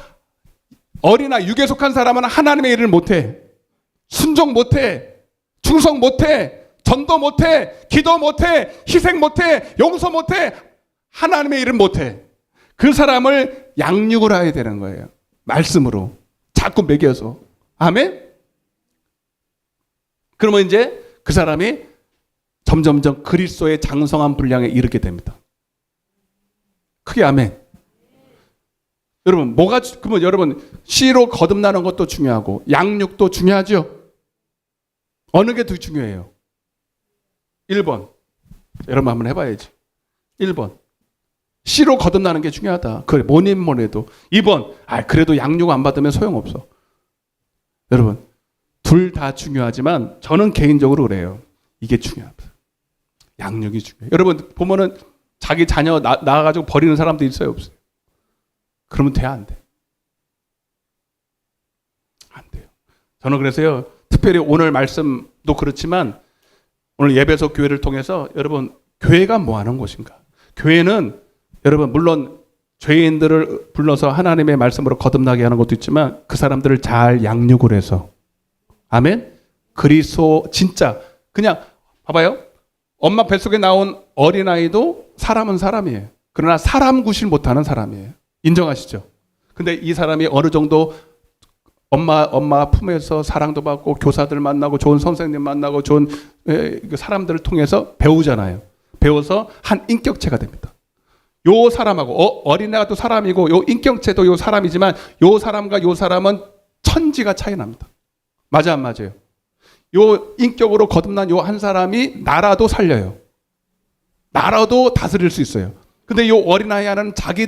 어린아이, 육에 속한 사람은 하나님의 일을 못해. 순종 못해. 충성 못해. 전도 못해. 기도 못해. 희생 못해. 용서 못해. 하나님의 일은 못해. 그 사람을 양육을 해야 되는 거예요. 말씀으로. 자꾸 먹여서. 아멘? 그러면 이제 그 사람이 점점점 그리스도의 장성한 분량에 이르게 됩니다. 크게 아멘. 여러분, 그러면 여러분, 씨로 거듭나는 것도 중요하고, 양육도 중요하죠? 어느 게 더 중요해요? 1번. 여러분 한번 해봐야지. 1번. 씨로 거듭나는 게 중요하다. 그래, 뭐래도. 2번. 그래도 양육 안 받으면 소용없어. 여러분, 둘 다 중요하지만 저는 개인적으로 그래요. 이게 중요하다. 양육이 중요해요. 여러분 보면은 자기 자녀 낳아가지고 버리는 사람도 있어요, 없어요? 그러면 돼, 안 돼? 안 돼요. 저는 그래서요, 특별히 오늘 말씀도 그렇지만 오늘 예배소 교회를 통해서 여러분, 교회가 뭐 하는 곳인가? 교회는 여러분 물론 죄인들을 불러서 하나님의 말씀으로 거듭나게 하는 것도 있지만 그 사람들을 잘 양육을 해서, 아멘? 그리스도 진짜 그냥 봐봐요. 엄마 뱃속에 나온 어린아이도 사람은 사람이에요. 그러나 사람 구실 못하는 사람이에요. 인정하시죠? 근데 이 사람이 어느 정도 엄마 품에서 사랑도 받고 교사들 만나고 좋은 선생님 만나고 좋은 사람들을 통해서 배우잖아요. 배워서 한 인격체가 됩니다. 요 사람하고 어린애가 또 사람이고 요 인격체도 요 사람이지만 요 사람과 요 사람은 천지가 차이 납니다. 맞아 안 맞아요? 요 인격으로 거듭난 요 한 사람이 나라도 살려요. 나라도 다스릴 수 있어요. 근데 요 어린아이 하나는 자기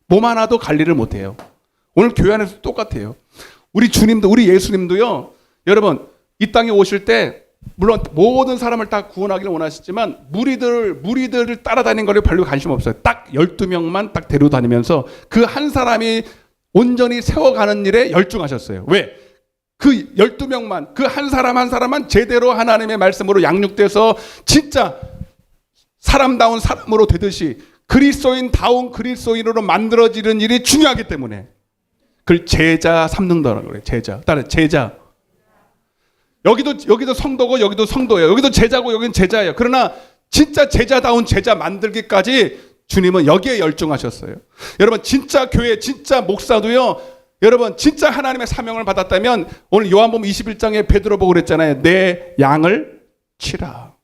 몸 하나도 관리를 못해요. 오늘 교회 안에서 똑같아요. 우리 주님도, 우리 예수님도요, 여러분, 이 땅에 오실 때, 물론 모든 사람을 다 구원하기를 원하시지만, 무리들을 따라다니는 거에 별로 관심 없어요. 딱 12명만 딱 데려다니면서 그 한 사람이 온전히 세워가는 일에 열중하셨어요. 왜? 그 12명만, 그 한 사람 한 사람만 제대로 하나님의 말씀으로 양육돼서 진짜 사람다운 사람으로 되듯이 그리스도인다운 그리스도인으로 만들어지는 일이 중요하기 때문에 그걸 제자 삼는다는 거예요. 제자. 따라 제자. 여기도 성도고 여기도 성도예요. 여기도 제자고 여기는 제자예요. 그러나 진짜 제자다운 제자 만들기까지 주님은 여기에 열중하셨어요. 여러분 진짜 교회, 진짜 목사도요. 여러분 진짜 하나님의 사명을 받았다면 오늘 요한복음 21장에 베드로 보고 그랬잖아요. 내 양을 치라.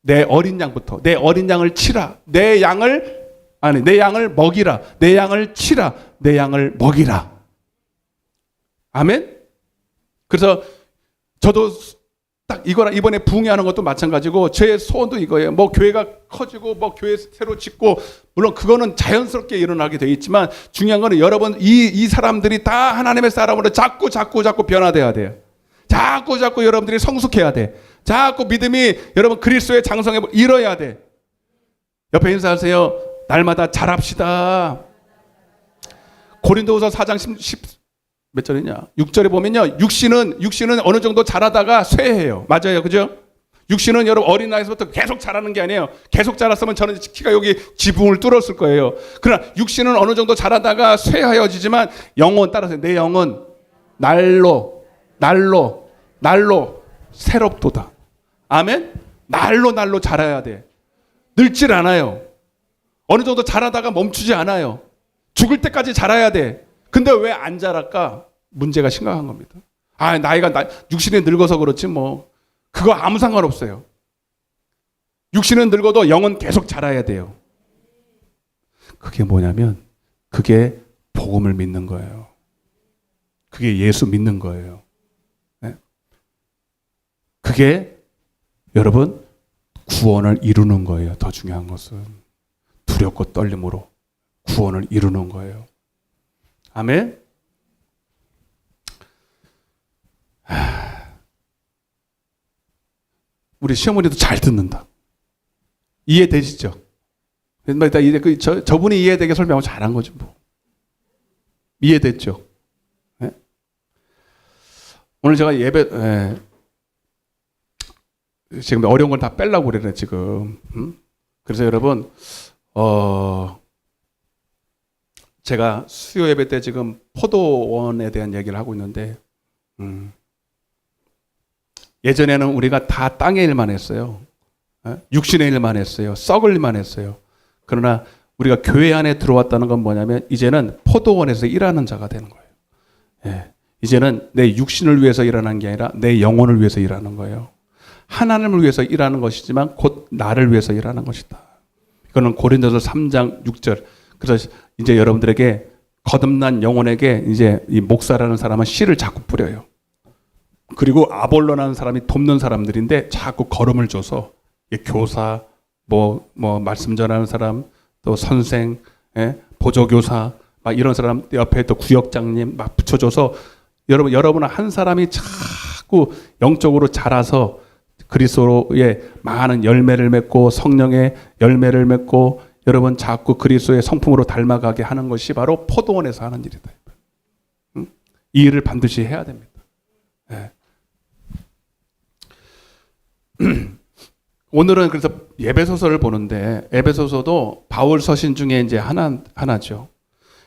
내 어린 양부터 내 어린 양을 치라. 내 양을 먹이라. 내 양을 치라. 내 양을 먹이라. 아멘? 그래서 저도 딱 이거랑 이번에 부흥회하는 것도 마찬가지고 제 소원도 이거예요. 뭐 교회가 커지고 뭐 교회 새로 짓고 물론 그거는 자연스럽게 일어나게 돼 있지만 중요한 거는 여러분 이 사람들이 다 하나님의 사람으로 자꾸 변화돼야 돼요. 자꾸 여러분들이 성숙해야 돼. 자꾸 믿음이 여러분 그리스도의 장성에 이뤄야 돼. 옆에 인사하세요. 날마다 잘합시다. 고린도후서 4장 10몇 절이냐? 6절에 보면요. 육신은 어느 정도 자라다가 쇠해요. 맞아요. 그죠? 육신은 여러분 어린 나이에서부터 계속 자라는 게 아니에요. 계속 자랐으면 저는 키가 여기 지붕을 뚫었을 거예요. 그러나 육신은 어느 정도 자라다가 쇠하여지지만 영혼 따라서 내 영혼 날로 새롭도다. 아멘? 날로 자라야 돼. 늙질 않아요. 어느 정도 자라다가 멈추지 않아요. 죽을 때까지 자라야 돼. 근데 왜 안 자랄까? 문제가 심각한 겁니다. 육신이 늙어서 그렇지 뭐 그거 아무 상관없어요. 육신은 늙어도 영은 계속 자라야 돼요. 그게 뭐냐면 그게 복음을 믿는 거예요. 그게 예수 믿는 거예요. 네? 그게 여러분 구원을 이루는 거예요. 더 중요한 것은 두렵고 떨림으로 구원을 이루는 거예요. 아멘. 우리 시어머니도 잘 듣는다. 이해되시죠? 저분이 이해되게 설명을 잘한 거지 뭐. 이해됐죠? 네? 오늘 제가 지금 어려운 걸 다 빼려고 그러네 지금. 그래서 여러분 제가 수요 예배 때 지금 포도원에 대한 얘기를 하고 있는데 예전에는 우리가 다 땅의 일만 했어요. 육신의 일만 했어요. 썩을 일만 했어요. 그러나 우리가 교회 안에 들어왔다는 건 뭐냐면 이제는 포도원에서 일하는 자가 되는 거예요. 예. 이제는 내 육신을 위해서 일하는 게 아니라 내 영혼을 위해서 일하는 거예요. 하나님을 위해서 일하는 것이지만 곧 나를 위해서 일하는 것이다. 이거는 고린도서 3장 6절. 그래서 이제 여러분들에게 거듭난 영혼에게 이제 이 목사라는 사람은 씨를 자꾸 뿌려요. 그리고 아볼로라는 사람이 돕는 사람들인데 자꾸 걸음을 줘서 교사, 뭐 말씀 전하는 사람, 또 선생, 보조교사, 막 이런 사람 옆에 또 구역장님 막 붙여줘서 여러분 한 사람이 자꾸 영적으로 자라서 그리스도의 많은 열매를 맺고 성령의 열매를 맺고 여러분 자꾸 그리스도의 성품으로 닮아가게 하는 것이 바로 포도원에서 하는 일이다. 이 일을 반드시 해야 됩니다. 네. 오늘은 그래서 에베소서를 보는데 에베소서도 바울 서신 중에 이제 하나죠.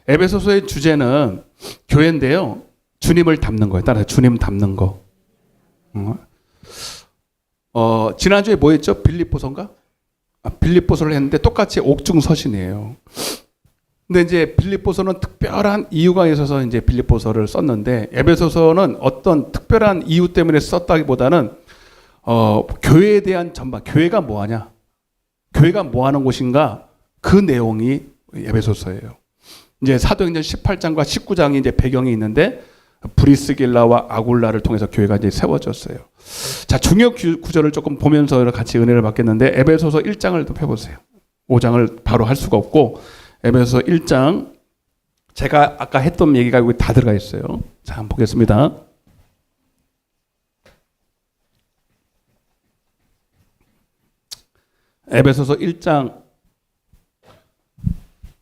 에베소서의 주제는 교회인데요. 주님을 닮는 거예요. 따라서 주님 닮는 거. 지난주에 뭐 했죠? 빌립보서인가? 빌립보서를 했는데 똑같이 옥중 서신이에요. 근데 이제 빌립보서는 특별한 이유가 있어서 이제 빌립보서를 썼는데 에베소서는 어떤 특별한 이유 때문에 썼다기보다는 교회에 대한 전반, 교회가 뭐 하냐? 교회가 뭐 하는 곳인가? 그 내용이 에베소서예요. 이제 사도행전 18장과 19장이 이제 배경이 있는데 브리스길라와 아굴라를 통해서 교회가 이제 세워졌어요. 자, 중요 구절을 조금 보면서 같이 은혜를 받겠는데 에베소서 1장을 또 펴보세요. 5장을 바로 할 수가 없고 에베소서 1장 제가 아까 했던 얘기가 여기 다 들어가 있어요. 자, 한번 보겠습니다. 에베소서 1장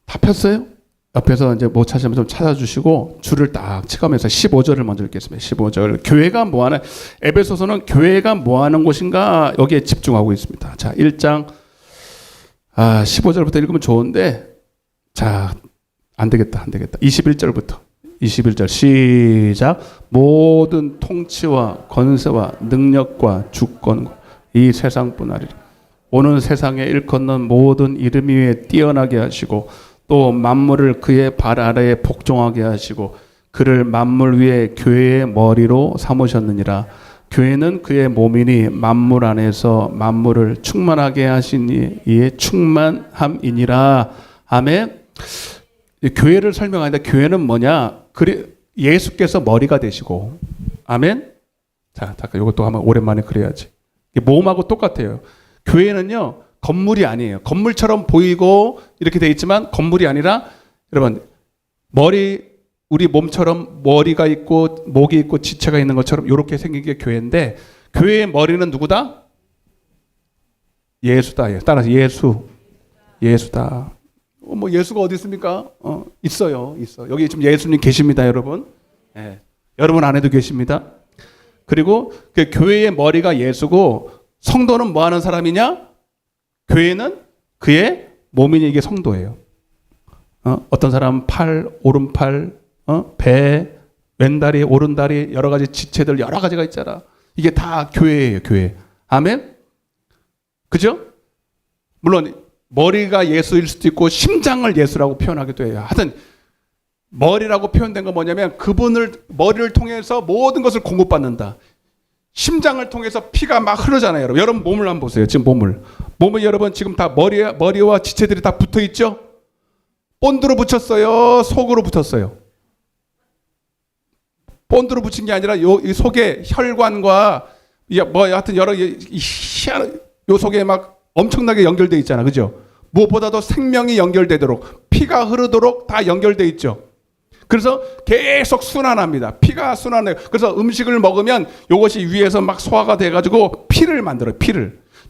다 폈어요? 옆에서 이제 못 찾으면 좀 찾아주시고 줄을 딱 치가면서 15절을 먼저 읽겠습니다. 15절. 교회가 뭐하는, 에베소서는 교회가 뭐하는 곳인가 여기에 집중하고 있습니다. 자, 1장 15절부터 읽으면 좋은데 자, 안 되겠다. 21절부터 21절 시작. 모든 통치와 권세와 능력과 주권과 이 세상뿐 아니라 오는 세상에 일컫는 모든 이름 위에 뛰어나게 하시고 또 만물을 그의 발 아래에 복종하게 하시고 그를 만물 위에 교회의 머리로 삼으셨느니라. 교회는 그의 몸이니 만물 안에서 만물을 충만하게 하신 이의 충만함이니라. 아멘. 교회를 설명하는데 교회는 뭐냐? 예수께서 머리가 되시고, 아멘. 자, 잠깐 이것도 한번 오랜만에 그래야지. 몸하고 똑같아요. 교회는요 건물이 아니에요. 건물처럼 보이고 이렇게 돼 있지만 건물이 아니라 여러분 우리 몸처럼 머리가 있고 목이 있고 지체가 있는 것처럼 이렇게 생긴 게 교회인데 교회의 머리는 누구다? 예수다. 따라서 예수다. 뭐 예수가 어디 있습니까? 있어요. 여기 지금 예수님 계십니다, 여러분. 네. 여러분 안에도 계십니다. 그리고 그 교회의 머리가 예수고 성도는 뭐 하는 사람이냐? 교회는 그의 몸이니 이게 성도예요. 어떤 사람은 팔, 오른팔, 배, 왼다리, 오른다리 여러 가지 지체들 여러 가지가 있잖아. 이게 다 교회예요, 교회. 아멘? 그죠? 물론 머리가 예수일 수도 있고 심장을 예수라고 표현하기도 해요. 하여튼 머리라고 표현된 건 뭐냐면 그분을 머리를 통해서 모든 것을 공급받는다. 심장을 통해서 피가 막 흐르잖아요. 여러분 몸을 한번 보세요. 지금 몸을 여러분 지금 다 머리와 지체들이 다 붙어 있죠? 본드로 붙였어요? 속으로 붙었어요? 본드로 붙인 게 아니라 이 속에 혈관과 뭐 하여튼 여러 요 속에 막 엄청나게 연결돼 있잖아. 그죠? 무엇보다도 생명이 연결되도록 피가 흐르도록 다 연결돼 있죠. 그래서 계속 순환합니다. 피가 순환해요. 그래서 음식을 먹으면 이것이 위에서 막 소화가 돼가지고 피를 만들어요.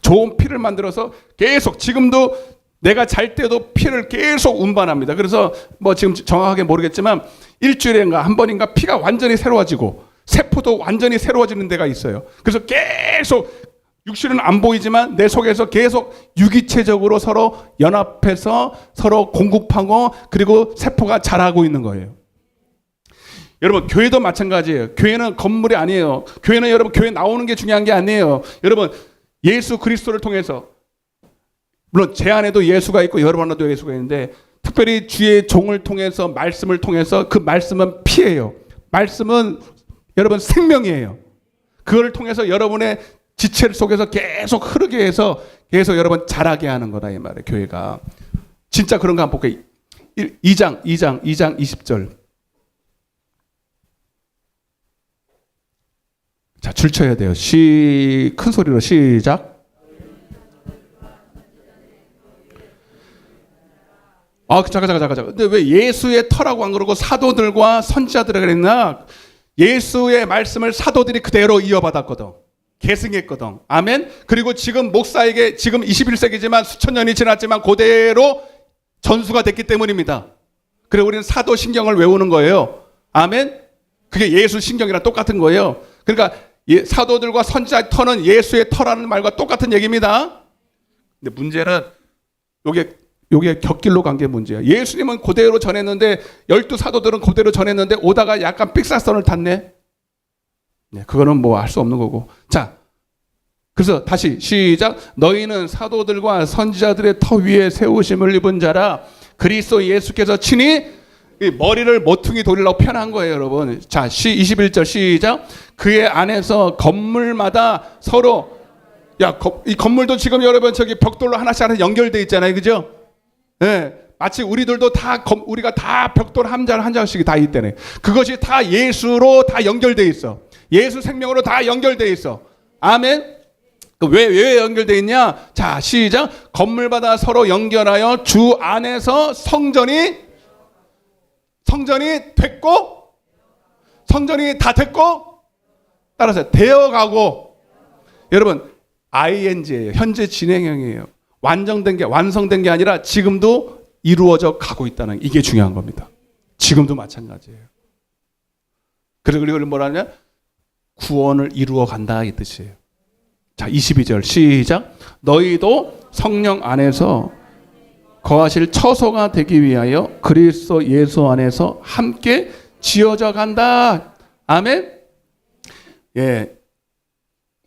좋은 피를 만들어서 계속 지금도 내가 잘 때도 피를 계속 운반합니다. 그래서 뭐 지금 정확하게 모르겠지만 일주일인가 한 번인가 피가 완전히 새로워지고 세포도 완전히 새로워지는 데가 있어요. 그래서 계속 육신은 안 보이지만 내 속에서 계속 유기체적으로 서로 연합해서 서로 공급하고 그리고 세포가 자라고 있는 거예요. 여러분 교회도 마찬가지예요. 교회는 건물이 아니에요. 교회는 여러분 교회 나오는 게 중요한 게 아니에요. 여러분 예수 그리스도를 통해서 물론 제 안에도 예수가 있고 여러분 안에도 예수가 있는데 특별히 주의 종을 통해서 말씀을 통해서 그 말씀은 피예요. 말씀은 여러분 생명이에요. 그걸 통해서 여러분의 지체 속에서 계속 흐르게 해서 계속 여러분 자라게 하는 거다 이 말이에요. 교회가 진짜 그런 거 한번 볼게요. 2장 20절. 자, 줄 쳐야 돼요. 큰 소리로 시작. 잠깐. 근데 왜 예수의 터라고 안 그러고 사도들과 선지자들이라 그랬나? 예수의 말씀을 사도들이 그대로 이어받았거든. 계승했거든. 아멘. 그리고 지금 목사에게 지금 21세기지만 수천 년이 지났지만 그대로 전수가 됐기 때문입니다. 그래서 우리는 사도 신경을 외우는 거예요. 아멘. 그게 예수 신경이랑 똑같은 거예요. 그러니까 사도들과 선지자의 터는 예수의 터라는 말과 똑같은 얘기입니다. 근데 문제는 요게 격길로 간 게 문제야. 예수님은 그대로 전했는데 12사도들은 그대로 전했는데 오다가 약간 삑사선을 탔네. 네, 그거는 뭐 할 수 없는 거고. 자, 그래서 다시 시작. 너희는 사도들과 선지자들의 터 위에 세우심을 입은 자라. 그리스도 예수께서 친히 머리를 모퉁이 돌리려고 편한 거예요, 여러분. 자, 21절 시작. 그의 안에서 건물마다 서로 이 건물도 지금 여러분 저기 벽돌로 하나씩 연결돼 있잖아요, 그죠? 네, 마치 우리들도 우리가 다 벽돌 한 장씩 다 있다네. 그것이 다 예수로 다 연결돼 있어. 예수 생명으로 다 연결돼 있어. 아멘. 왜 연결돼 있냐? 자, 시작. 건물마다 서로 연결하여 주 안에서 성전이 됐고, 성전이 다 됐고, 따라서 되어가고. 여러분 ing예요. 현재 진행형이에요. 완성된 게 아니라 지금도 이루어져 가고 있다는 이게 중요한 겁니다. 지금도 마찬가지예요. 그리고 이걸 뭐라 하냐? 구원을 이루어 간다 이 뜻이에요. 자, 22절 시작. 너희도 성령 안에서 거하실 처소가 되기 위하여 그리스도 예수 안에서 함께 지어져 간다. 아멘. 예.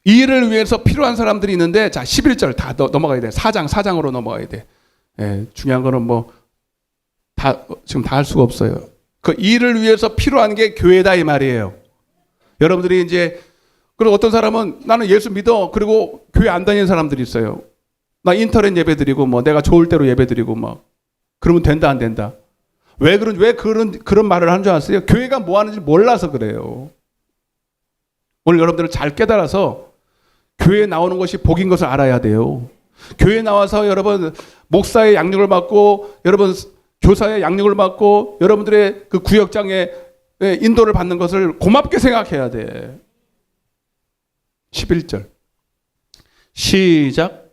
이 일을 위해서 필요한 사람들이 있는데, 자, 11절 다 넘어가야 돼. 4장으로 넘어가야 돼. 예, 중요한 거는 뭐 지금 다 할 수가 없어요. 그 일을 위해서 필요한 게 교회다 이 말이에요. 여러분들이 이제 그리고 어떤 사람은 나는 예수 믿어. 그리고 교회 안 다니는 사람들이 있어요. 나 인터넷 예배 드리고 뭐 내가 좋을 대로 예배 드리고 막 그러면 된다 안 된다. 왜 그런 말을 하는 줄 아세요? 교회가 뭐 하는지 몰라서 그래요. 오늘 여러분들은 잘 깨달아서 교회에 나오는 것이 복인 것을 알아야 돼요. 교회에 나와서 여러분 목사의 양육을 받고 여러분 교사의 양육을 받고 여러분들의 그 구역장에 인도를 받는 것을 고맙게 생각해야 돼. 11절 시작.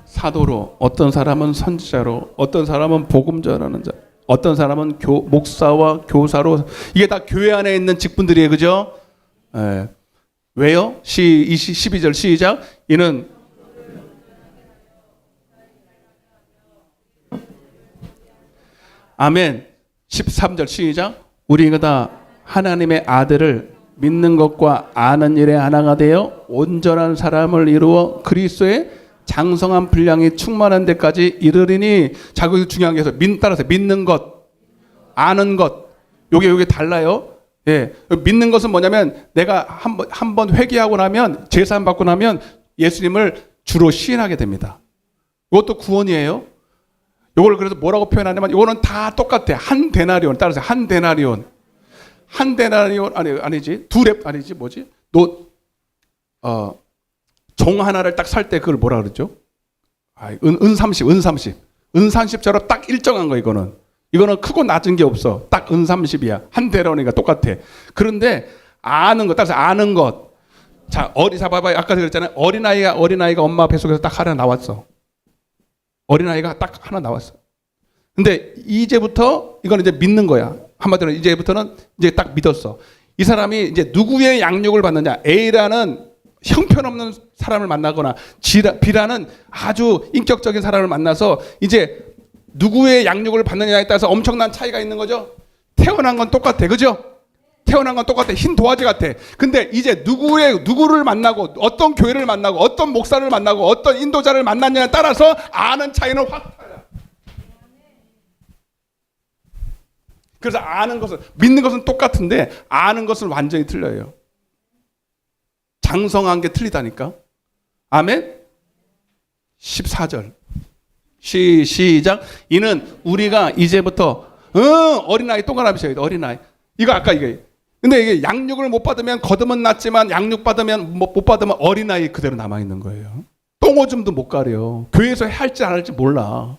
사도로, 어떤 사람은 선지자로, 어떤 사람은 복음 전하는 자, 어떤 사람은 목사와 교사로. 이게 다 교회 안에 있는 직분들이에요. 그죠? 예. 왜요? 12절 시작. 이는 아멘. 13절 시작. 우리가 다 하나님의 아들을 믿는 것과 아는 일에 하나가 되어 온전한 사람을 이루어 그리스도의 장성한 분량이 충만한 데까지 이르리니. 자, 그 중요한 게 따라서 믿는 것, 아는 것. 요게 달라요. 예. 믿는 것은 뭐냐면 내가 한 번 회개하고 나면 제사함 받고 나면 예수님을 주로 시인하게 됩니다. 이것도 구원이에요. 요걸 그래서 뭐라고 표현하냐면 요거는 다 똑같아. 한 데나리온. 따라서 한 데나리온. 한 데나리온 아니지. 아니지. 뭐지? 종 하나를 딱 살 때 그걸 뭐라 그러죠? 은 30. 은 30처럼 딱 일정한 거 이거는. 이거는 크고 낮은 게 없어. 딱 은 30이야. 한 데나리온이니까 똑같아. 그런데 아는 것. 따라서 아는 것. 자, 봐봐요. 아까 그랬잖아요. 어린아이가 엄마 뱃속에서 딱 하나 나왔어. 어린아이가 딱 하나 나왔어. 근데 이제부터 이건 이제 믿는 거야. 한마디로 이제부터는 이제 딱 믿었어. 이 사람이 이제 누구의 양육을 받느냐. A라는 형편없는 사람을 만나거나 B라는 아주 인격적인 사람을 만나서 이제 누구의 양육을 받느냐에 따라서 엄청난 차이가 있는 거죠. 태어난 건 똑같아. 그죠? 태어난 건 똑같아. 흰 도화지 같아. 근데 이제 누구를 만나고 어떤 교회를 만나고 어떤 목사를 만나고 어떤 인도자를 만났냐에 따라서 아는 차이는 확 달라. 그래서 아는 것은 믿는 것은 똑같은데 아는 것은 완전히 틀려요. 장성한 게 틀리다니까. 아멘. 14절 시작. 이는 우리가 이제부터 어린아이 동그라미 쳐야 돼. 어린아이. 이거 아까 이게. 근데 이게 양육을 못 받으면 거듭은 낫지만 양육 받으면 못 받으면 어린아이 그대로 남아있는 거예요. 똥오줌도 못 가려. 교회에서 할지 안 할지 몰라.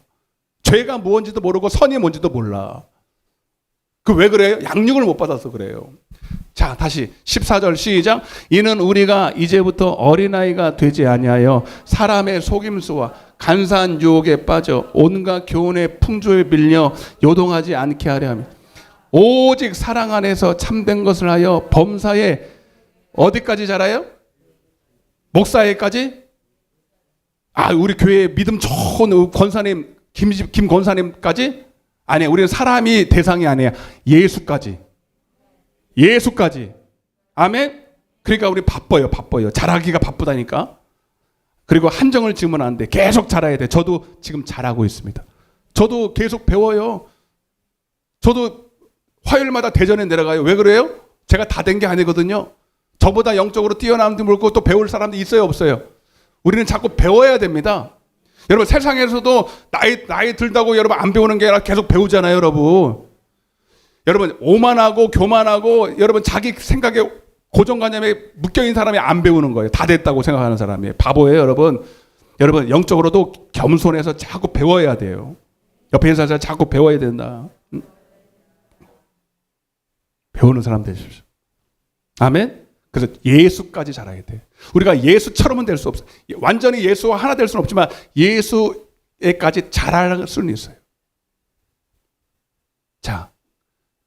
죄가 뭔지도 모르고 선이 뭔지도 몰라. 그 왜 그래요? 양육을 못 받아서 그래요. 자, 다시 14절 시작. 이는 우리가 이제부터 어린아이가 되지 아니하여 사람의 속임수와 간사한 유혹에 빠져 온갖 교훈의 풍조에 밀려 요동하지 않게 하려 함이라. 오직 사랑 안에서 참된 것을 하여 범사에 어디까지 자라요? 목사회까지? 우리 교회 믿음 좋은 권사님 김 권사님까지? 아니야. 우리는 사람이 대상이 아니야. 예수까지. 아멘. 그러니까 우리 바빠요. 잘하기가 바쁘다니까. 그리고 한정을 지으면 안 돼. 계속 자라야 돼. 저도 지금 잘하고 있습니다. 저도 계속 배워요. 저도 화요일마다 대전에 내려가요. 왜 그래요? 제가 다 된 게 아니거든요. 저보다 영적으로 뛰어남도 모르고 또 배울 사람도 있어요, 없어요? 우리는 자꾸 배워야 됩니다. 여러분, 세상에서도 나이 들다고 여러분 안 배우는 게 아니라 계속 배우잖아요, 여러분. 여러분, 오만하고 교만하고 여러분 자기 생각에 고정관념에 묶여있는 사람이 안 배우는 거예요. 다 됐다고 생각하는 사람이. 바보예요, 여러분. 여러분, 영적으로도 겸손해서 자꾸 배워야 돼요. 옆에 있는 사람 자꾸 배워야 된다. 응? 배우는 사람 되십시오. 아멘? 그래서 예수까지 자라야 돼. 우리가 예수처럼은 될 수 없어요. 완전히 예수와 하나 될 수는 없지만 예수에까지 자랄 수는 있어요. 자,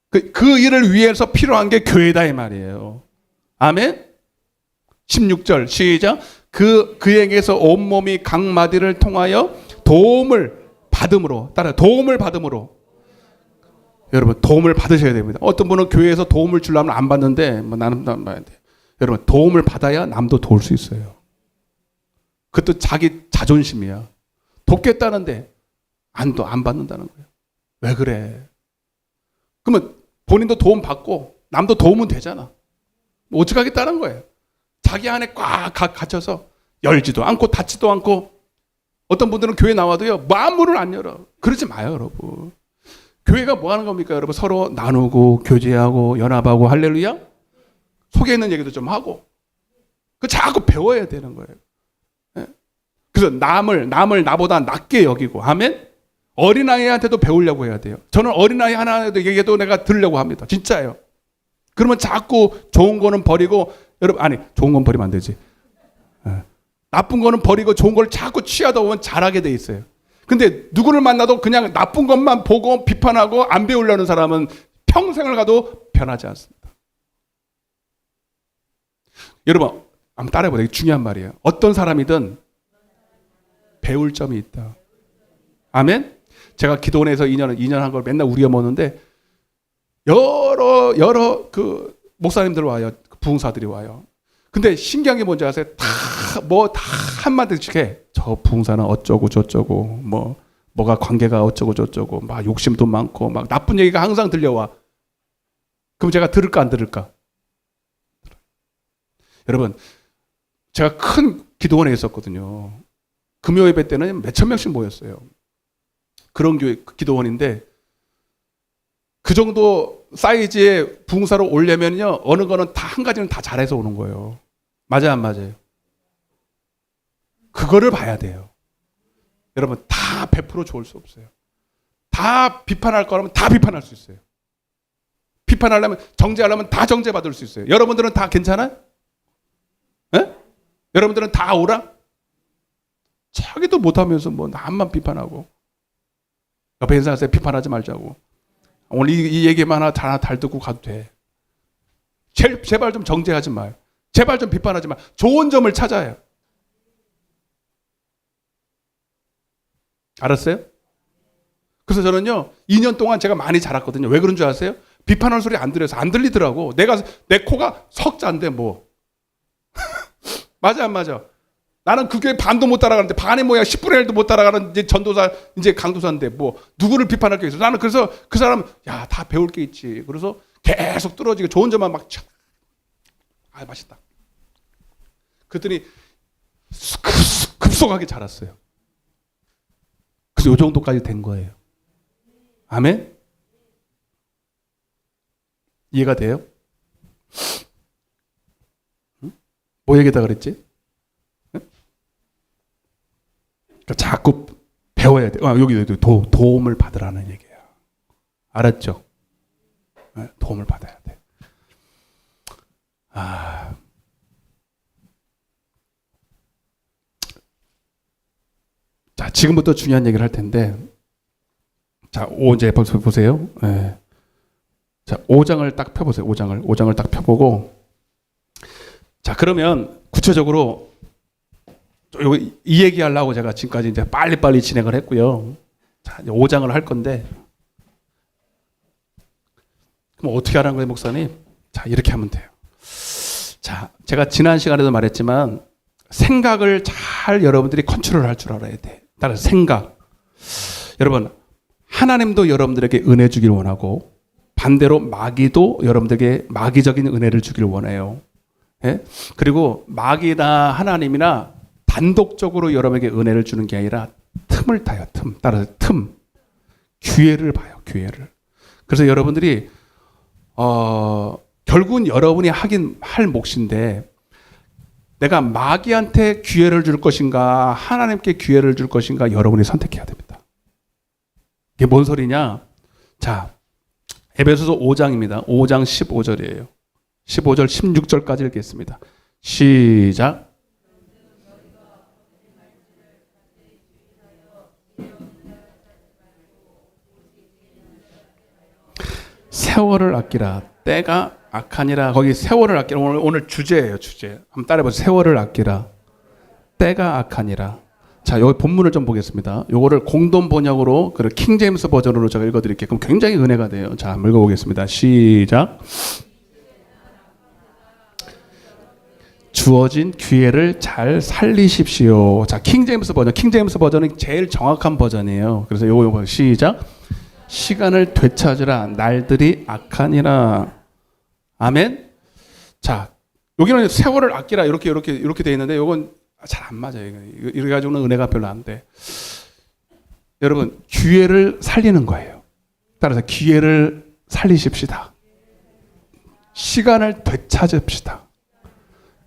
그 일을 위해서 필요한 게 교회다 이 말이에요. 아멘? 16절 시작. 그에게서 온몸이 각 마디를 통하여 도움을 받음으로. 따라 도움을 받음으로. 여러분, 도움을 받으셔야 됩니다. 어떤 분은 교회에서 도움을 주려면 안 받는데 나는 봐야 돼. 여러분, 도움을 받아야 남도 도울 수 있어요. 그것도 자기 자존심이야. 돕겠다는데 안 받는다는 거예요. 왜 그래? 그러면 본인도 도움 받고 남도 도움은 되잖아. 오직하겠다는 거예요. 자기 안에 꽉 갇혀서 열지도 않고 닫지도 않고. 어떤 분들은 교회 나와도요, 문을 안 열어. 그러지 마요, 여러분. 교회가 뭐 하는 겁니까, 여러분? 서로 나누고 교제하고 연합하고 할렐루야? 속에 있는 얘기도 좀 하고. 그 자꾸 배워야 되는 거예요. 네? 그래서 남을 나보다 낮게 여기고. 아멘? 어린아이한테도 배우려고 해야 돼요. 저는 어린아이 하나에도 얘기해도 내가 들으려고 합니다. 진짜예요. 그러면 자꾸 좋은 거는 버리고, 여러분, 좋은 건 버리면 안 되지. 나쁜 거는 버리고 좋은 걸 자꾸 취하다 보면 잘하게 돼 있어요. 근데 누구를 만나도 그냥 나쁜 것만 보고 비판하고 안 배우려는 사람은 평생을 가도 변하지 않습니다. 여러분, 한번 따라해보세요. 중요한 말이에요. 어떤 사람이든 배울 점이 있다. 아멘? 제가 기도원에서 2년 한 걸 맨날 우려 먹는데 여러 그 목사님들 와요. 부흥사들이 와요. 근데 신기한 게 뭔지 아세요? 다 한마디씩 해. 저 부흥사는 어쩌고 저쩌고 뭐가 관계가 어쩌고 저쩌고 막 욕심도 많고 막 나쁜 얘기가 항상 들려와. 그럼 제가 들을까 안 들을까? 여러분, 제가 큰 기도원에 있었거든요. 금요 예배 때는 몇천 명씩 모였어요. 그런 교회 기도원인데 그 정도 사이즈의 부흥사로 오려면요, 어느 거는 다 한 가지는 다 잘해서 오는 거예요. 맞아요, 안 맞아요? 그거를 봐야 돼요. 여러분, 다 100% 좋을 수 없어요. 다 비판할 거라면 다 비판할 수 있어요. 비판하려면, 정죄하려면 다 정죄받을 수 있어요. 여러분들은 다 괜찮아요? 에? 여러분들은 다 오라? 자기도 못하면서 뭐 남만 비판하고. 옆에 있는 사람한테 비판하지 말자고. 오늘 이 얘기만 하나 달 듣고 가도 돼. 제발 좀 정죄하지 마요. 제발 좀 비판하지 마. 좋은 점을 찾아요. 알았어요? 그래서 저는요, 2년 동안 제가 많이 자랐거든요. 왜 그런 줄 아세요? 비판할 소리 안 들려서 안 들리더라고. 내 코가 석자인데 뭐. 맞아, 안 맞아? 나는 그 교회 반도 못 따라가는데, 반이 뭐야, 10분의 1도 못 따라가는 이제 전도사, 이제 강도사인데, 뭐, 누구를 비판할 게 있어. 나는 그래서 그 사람, 야, 다 배울 게 있지. 그래서 계속 뚫어지게 좋은 점만 막, 아, 맛있다. 그랬더니 급속하게 자랐어요. 그래서 요 정도까지 된 거예요. 아멘? 이해가 돼요? 응? 뭐 얘기다 그랬지? 응? 그러니까 자꾸 배워야 돼. 여기 도움을 받으라는 얘기예요. 알았죠? 네, 도움을 받아야 돼. 자, 지금부터 중요한 얘기를 할 텐데, 자, 이제 보세요. 네. 자, 5장을 딱 펴보세요. 5장을 딱 펴보고, 자, 그러면 구체적으로 이 얘기하려고 제가 지금까지 이제 빨리빨리 진행을 했고요. 자, 이제 5장을 할 건데, 그럼 어떻게 하라는 거예요, 목사님? 자, 이렇게 하면 돼요. 자, 제가 지난 시간에도 말했지만, 생각을 잘 여러분들이 컨트롤할 줄 알아야 돼. 따라서 생각. 여러분, 하나님도 여러분들에게 은혜 주길 원하고, 반대로 마귀도 여러분들에게 마귀적인 은혜를 주길 원해요. 예? 그리고 마귀나 하나님이나 단독적으로 여러분에게 은혜를 주는 게 아니라 틈을 타요, 틈. 따라서 틈. 기회를 봐요, 기회를. 그래서 여러분들이, 결국은 여러분이 할 몫인데, 내가 마귀한테 기회를 줄 것인가, 하나님께 기회를 줄 것인가, 여러분이 선택해야 됩니다. 이게 뭔 소리냐? 자, 에베소서 5장입니다. 5장 15절이에요. 15절, 16절까지 읽겠습니다. 시작. 세월을 아끼라. 때가 악하니라. 거기 세월을 아끼라. 오늘 주제예요, 주제. 한번 따라해보세요. 세월을 아끼라. 때가 악하니라. 자, 여기 본문을 좀 보겠습니다. 요거를 공동 번역으로, 그 킹제임스 버전으로 제가 읽어드릴게요. 그럼 굉장히 은혜가 돼요. 자, 한번 읽어보겠습니다. 시작. 주어진 기회를 잘 살리십시오. 자, 킹제임스 버전은 제일 정확한 버전이에요. 그래서 요거 시작. 시간을 되찾으라. 날들이 악하니라. 아멘. 자, 여기는 세월을 아끼라 이렇게 돼 있는데 요건 잘 안 맞아요. 이래 가지고는 은혜가 별로 안 돼. 여러분, 기회를 살리는 거예요. 따라서 기회를 살리십시다. 시간을 되찾읍시다.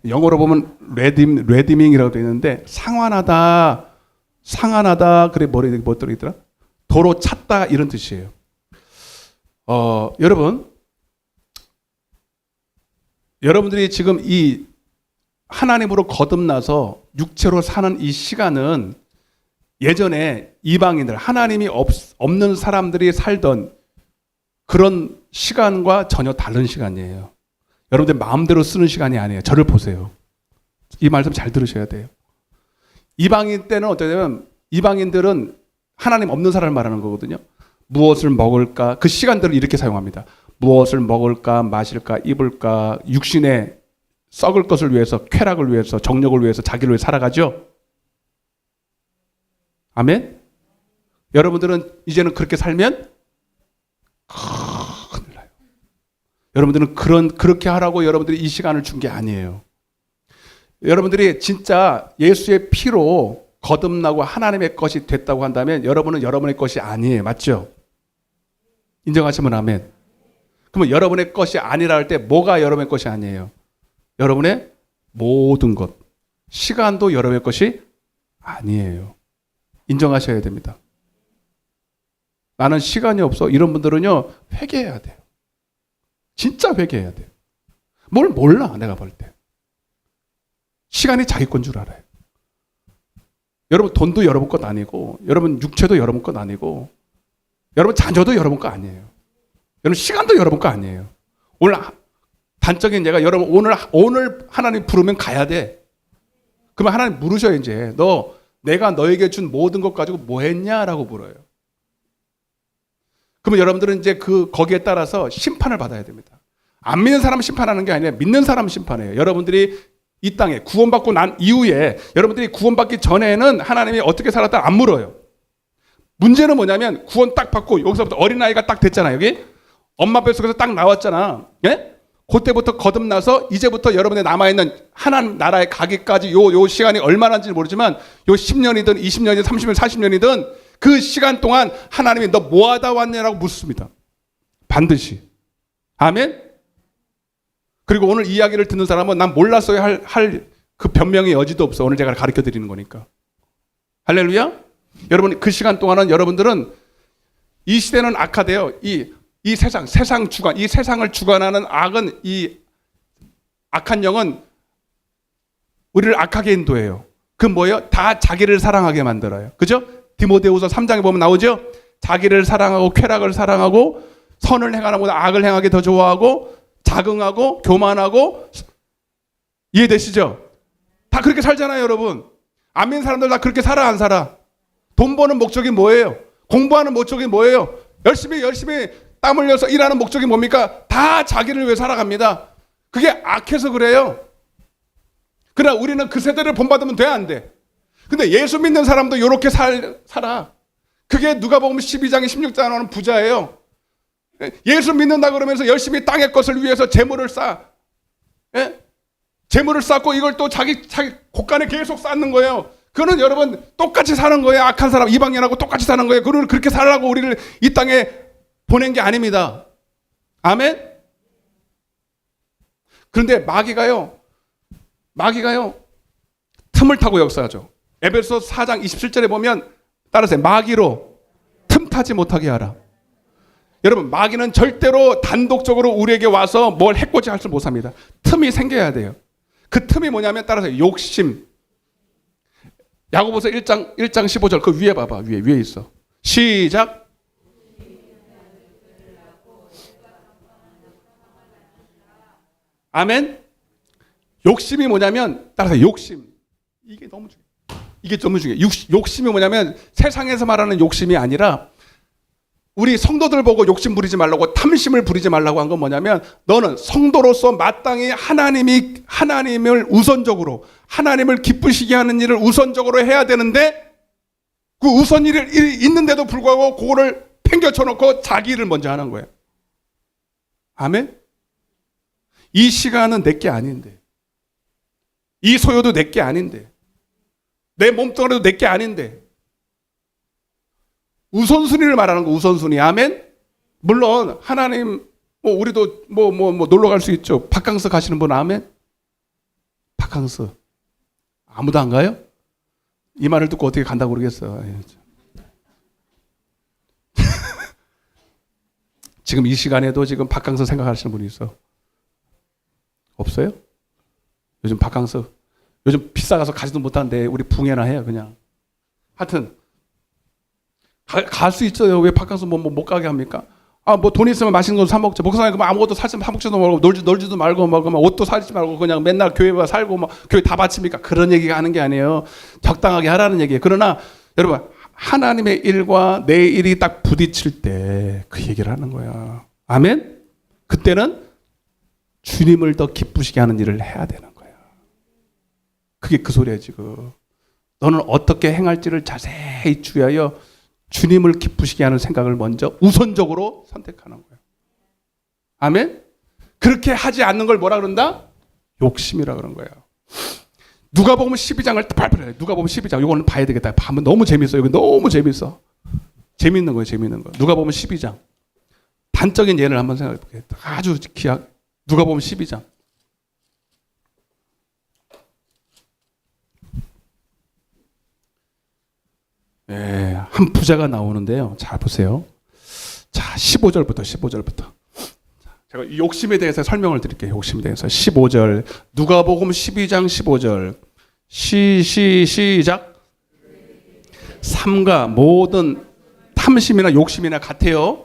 영어로 보면 redeeming이라고 되어 있는데 상환하다, 그래 뭐 들어있더라? 도로 찾다 이런 뜻이에요. 여러분들이 지금 이 하나님으로 거듭나서 육체로 사는 이 시간은 예전에 이방인들, 하나님이 없는 사람들이 살던 그런 시간과 전혀 다른 시간이에요. 여러분들 마음대로 쓰는 시간이 아니에요. 저를 보세요. 이 말씀 잘 들으셔야 돼요. 이방인 때는 어쩌면 이방인들은 하나님 없는 사람을 말하는 거거든요. 무엇을 먹을까? 그 시간들을 이렇게 사용합니다. 무엇을 먹을까, 마실까, 입을까, 육신의 썩을 것을 위해서, 쾌락을 위해서, 정력을 위해서, 자기를 위해 살아가죠. 아멘? 여러분들은 이제는 그렇게 살면 큰일 나요. 여러분들은 그렇게 하라고 여러분들이 이 시간을 준 게 아니에요. 여러분들이 진짜 예수의 피로 거듭나고 하나님의 것이 됐다고 한다면 여러분은 여러분의 것이 아니에요. 맞죠? 인정하시면 아멘. 그러면 여러분의 것이 아니라 할 때 뭐가 여러분의 것이 아니에요? 여러분의 모든 것. 시간도 여러분의 것이 아니에요. 인정하셔야 됩니다. 나는 시간이 없어. 이런 분들은요, 회개해야 돼요. 진짜 회개해야 돼요. 뭘 몰라, 내가 볼 때. 시간이 자기 건 줄 알아요. 여러분 돈도 여러분 것 아니고, 여러분 육체도 여러분 것 아니고, 여러분 자녀도 여러분 거 아니에요. 여러분 시간도 여러분 거 아니에요. 오늘 단적인 예가 여러분 오늘 하나님 부르면 가야 돼. 그러면 하나님 물으셔요. 이제 내가 너에게 준 모든 것 가지고 뭐 했냐라고 물어요. 그러면 여러분들은 이제 거기에 따라서 심판을 받아야 됩니다. 안 믿는 사람 심판하는 게 아니라 믿는 사람 심판해요. 여러분들이 이 땅에 구원받고 난 이후에 여러분들이 구원받기 전에는 하나님이 어떻게 살았다 안 물어요. 문제는 뭐냐면 구원 딱 받고 여기서부터 어린아이가 딱 됐잖아요. 여기 엄마 뱃속에서 딱 나왔잖아. 예? 그때부터 거듭나서 이제부터 여러분의 남아있는 하나님 나라에 가기까지 요 시간이 얼마나인지 모르지만 요 10년이든 20년이든 30년 40년이든 그 시간 동안 하나님이 너 뭐하다 왔냐라고 묻습니다. 반드시. 아멘? 그리고 오늘 이야기를 듣는 사람은 난 몰랐어야 할 그 변명의 여지도 없어. 오늘 제가 가르쳐 드리는 거니까. 할렐루야? 여러분 그 시간 동안은 여러분들은 이 시대는 악하대요. 이 세상 주관, 이 세상을 주관하는 악은 이 악한 영은 우리를 악하게 인도해요. 그 뭐예요? 다 자기를 사랑하게 만들어요. 그죠? 디모데후서 3장에 보면 나오죠? 자기를 사랑하고 쾌락을 사랑하고 선을 행하는 것보다 악을 행하기 더 좋아하고 자긍하고 교만하고 이해되시죠? 다 그렇게 살잖아요, 여러분. 안 믿는 사람들 다 그렇게 살아, 안 살아? 돈 버는 목적이 뭐예요? 공부하는 목적이 뭐예요? 열심히 땀 흘려서 일하는 목적이 뭡니까? 다 자기를 위해 살아갑니다. 그게 악해서 그래요. 그러나 우리는 그 세대를 본받으면 돼, 안 돼? 근데 예수 믿는 사람도 이렇게 살아. 그게 누가복음 12장에 16장에 나오는 부자예요. 예수 믿는다 그러면서 열심히 땅의 것을 위해서 재물을 쌓아. 예? 재물을 쌓고 이걸 또 자기 곳간에 계속 쌓는 거예요. 그거는 여러분 똑같이 사는 거예요. 악한 사람 이방인하고 똑같이 사는 거예요. 그걸 그렇게 살라고 우리를 이 땅에 보낸 게 아닙니다. 아멘? 그런데 마귀가요 틈을 타고 역사하죠. 에베소 4장 27절에 보면 따라서 마귀로 틈타지 못하게 하라. 여러분 마귀는 절대로 단독적으로 우리에게 와서 뭘 해코지 할 줄 못합니다. 틈이 생겨야 돼요. 그 틈이 뭐냐면 따라서 욕심. 야고보서 1장 15절 그 위에 봐봐. 위에 있어. 시작. 아멘. 욕심이 뭐냐면 따라서 욕심. 이게 너무 중요해. 욕심이 뭐냐면 세상에서 말하는 욕심이 아니라 우리 성도들 보고 욕심 부리지 말라고 탐심을 부리지 말라고 한 건 뭐냐면 너는 성도로서 마땅히 하나님을 우선적으로 하나님을 기쁘시게 하는 일을 우선적으로 해야 되는데 그 우선 일이 있는데도 불구하고 그거를 팽겨쳐놓고 자기 일을 먼저 하는 거예요. 아멘? 이 시간은 내게 아닌데 이 소유도 내게 아닌데 내 몸뚱아리도 내게 아닌데 우선순위를 말하는 거 우선순위. 아멘? 물론 하나님 우리도 놀러 갈 수 있죠. 바캉스 가시는 분 아멘? 바캉스 아무도 안 가요? 이 말을 듣고 어떻게 간다고 그러겠어. 지금 이 시간에도 지금 바캉스 생각하시는 분이 있어. 없어요? 요즘 바캉스 요즘 비싸가서 가지도 못하는데 우리 붕해나 해요 그냥. 하여튼 갈 수 있어요. 왜 바캉스 못 가게 합니까? 돈 있으면 맛있는 거 사 먹자. 목사님 그럼 아무것도 사 먹지도 말고 놀지도 말고 옷도 사지 말고 그냥 맨날 교회만 살고 교회 다 바칩니까? 그런 얘기가 하는 게 아니에요. 적당하게 하라는 얘기예요. 그러나 여러분 하나님의 일과 내 일이 딱 부딪힐 때 그 얘기를 하는 거야. 아멘? 그때는 주님을 더 기쁘시게 하는 일을 해야 되는 거야. 그게 그 소리야 지금. 너는 어떻게 행할지를 자세히 주의하여 주님을 기쁘시게 하는 생각을 먼저 우선적으로 선택하는 거예요. 아멘? 그렇게 하지 않는 걸 뭐라 그런다? 욕심이라 그런 거예요. 누가복음 12장을 발표해요. 누가복음 12장. 이거는 봐야 되겠다. 한번 너무 재밌어요. 이거 너무 재밌어. 재밌는 거예요. 재밌는 거. 누가복음 12장. 단적인 예를 한번 생각해 볼게요. 아주 기약. 누가복음 12장. 네, 한 부자가 나오는데요. 잘 보세요. 자, 15절부터. 제가 욕심에 대해서 설명을 드릴게요. 욕심에 대해서. 15절. 누가복음 12장 15절. 시작. 삼가 모든 탐심이나 욕심이나 같아요.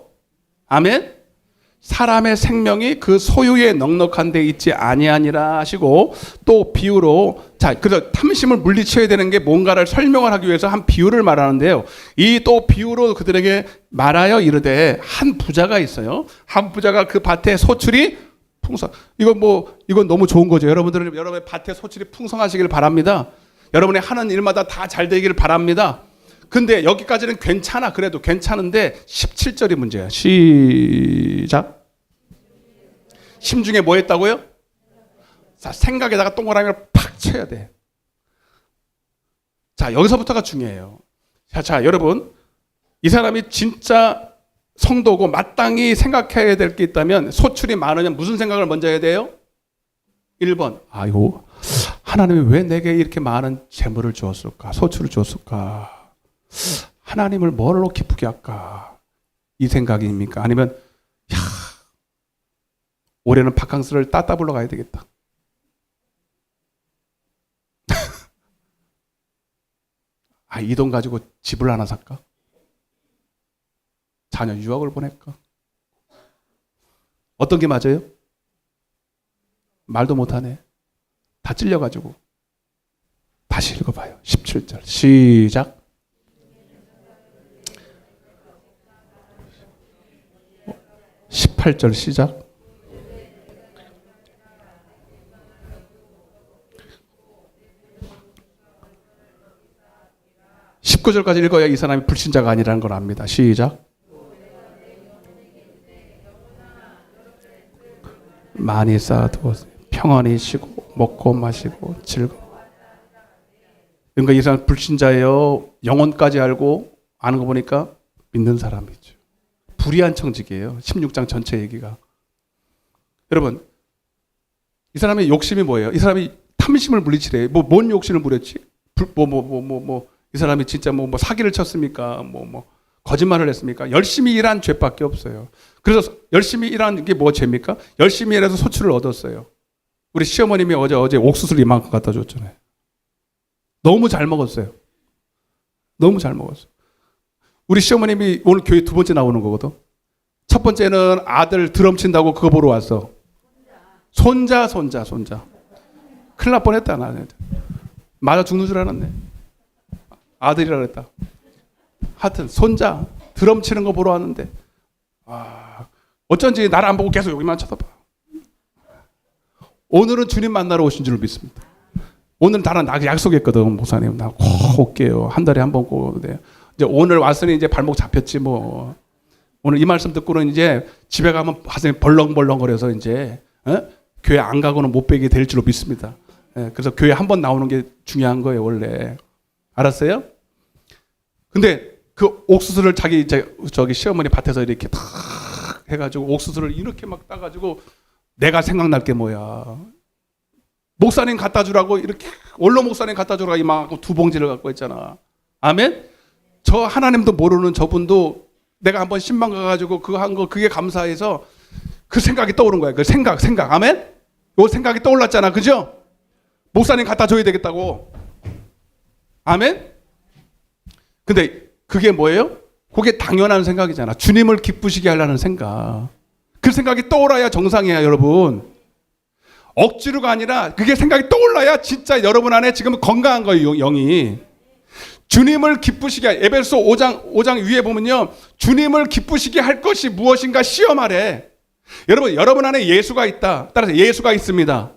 아멘. 사람의 생명이 그 소유에 넉넉한 데 있지 아니하니라 하시고, 또 비유로, 자, 그래서 탐심을 물리쳐야 되는 게 뭔가를 설명을 하기 위해서 한 비유를 말하는데요. 이 또 비유로 그들에게 말하여 이르되, 한 부자가 있어요. 한 부자가 그 밭에 소출이 풍성. 이건 너무 좋은 거죠. 여러분들은 여러분의 밭에 소출이 풍성하시길 바랍니다. 여러분이 하는 일마다 다 잘 되기를 바랍니다. 근데 여기까지는 괜찮아. 그래도 괜찮은데 17절이 문제야. 시작. 심중에 뭐 했다고요? 자, 생각에다가 동그라미를 팍 쳐야 돼. 자, 여기서부터가 중요해요. 자, 여러분. 이 사람이 진짜 성도고 마땅히 생각해야 될 게 있다면, 소출이 많으면 무슨 생각을 먼저 해야 돼요? 1번. 아이고, 하나님이 왜 내게 이렇게 많은 재물을 주었을까? 소출을 주었을까? 하나님을 뭘로 기쁘게 할까? 이 생각입니까? 아니면 야, 올해는 바캉스를 따따블러 가야 되겠다. 아, 이 돈 가지고 집을 하나 살까? 자녀 유학을 보낼까? 어떤 게 맞아요? 말도 못하네. 다 찔려가지고. 다시 읽어봐요. 17절 시작. 18절 시작. (19절까지) 읽어야 이 사람이 불신자가 아니라는 걸 압니다. 시작. 많이 쌓아두어 평안히 쉬고 먹고 마시고 즐거워. 그러니까 이 사람 불신자예요. 영혼까지 알고 아는 거 보니까 믿는 사람이죠. 불의한 청직이에요. 16장 전체 얘기가. 여러분, 이 사람의 욕심이 뭐예요? 이 사람이 탐심을 물리치래요. 뭔 욕심을 부렸지? 이 사람이 진짜 사기를 쳤습니까? 거짓말을 했습니까? 열심히 일한 죄밖에 없어요. 그래서 열심히 일한 게 뭐 죄입니까? 열심히 일해서 소출을 얻었어요. 우리 시어머님이 어제 옥수수를 이만큼 갖다 줬잖아요. 너무 잘 먹었어요. 너무 잘 먹었어요. 우리 시어머님이 오늘 교회 2번째 나오는 거거든. 첫 번째는 아들 드럼 친다고 그거 보러 왔어. 손자. 큰일 날 뻔했다. 나는 맞아 죽는 줄 알았네. 아들이라 그랬다. 하여튼 손자 드럼 치는 거 보러 왔는데, 어쩐지 나를 안 보고 계속 여기만 쳐다봐. 오늘은 주님 만나러 오신 줄 믿습니다. 오늘 나랑 약속했거든. 목사님 나 꼭 올게요. 한 달에 한 번 꼭 오는데, 이제 오늘 왔으니 이제 발목 잡혔지 뭐. 오늘 이 말씀 듣고는 이제 집에 가면 가슴이 벌렁벌렁거려서 이제 교회 안 가고는 못 뵈게 될 줄로 믿습니다. 그래서 교회 한 번 나오는 게 중요한 거예요 원래. 알았어요? 근데 그 옥수수를 저기 시어머니 밭에서 이렇게 탁 해가지고 옥수수를 이렇게 막 따가지고, 내가 생각날 게 뭐야. 목사님 갖다 주라고 이렇게, 원로 목사님 갖다 주라고 이만큼 2봉지를 갖고 있잖아. 아멘? 저 하나님도 모르는 저분도 내가 한번 신방 가가지고 그거 한 거, 그게 감사해서 그 생각이 떠오른 거야. 그 생각. 아멘? 요 생각이 떠올랐잖아. 그죠? 목사님 갖다 줘야 되겠다고. 아멘? 근데 그게 뭐예요? 그게 당연한 생각이잖아. 주님을 기쁘시게 하려는 생각. 그 생각이 떠올라야 정상이야, 여러분. 억지로가 아니라 그게 생각이 떠올라야 진짜 여러분 안에 지금 건강한 거예요, 영이. 주님을 기쁘시게, 에베소 5장 위에 보면요, 주님을 기쁘시게 할 것이 무엇인가 시험하래. 여러분 안에 예수가 있다. 따라서 예수가 있습니다.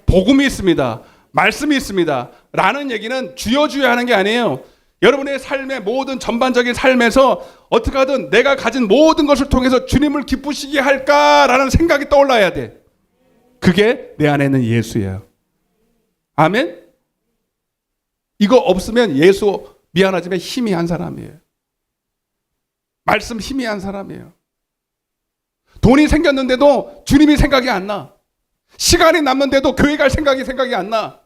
복음이 있습니다. 말씀이 있습니다. 라는 얘기는 주여 하는 게 아니에요. 여러분의 삶의 모든 전반적인 삶에서 어떻게 하든 내가 가진 모든 것을 통해서 주님을 기쁘시게 할까라는 생각이 떠올라야 돼. 그게 내 안에 있는 예수예요. 아멘? 이거 없으면 예수, 미안하지만 희미한 사람이에요. 말씀 희미한 사람이에요. 돈이 생겼는데도 주님이 생각이 안 나. 시간이 남는데도 교회 갈 생각이 안 나.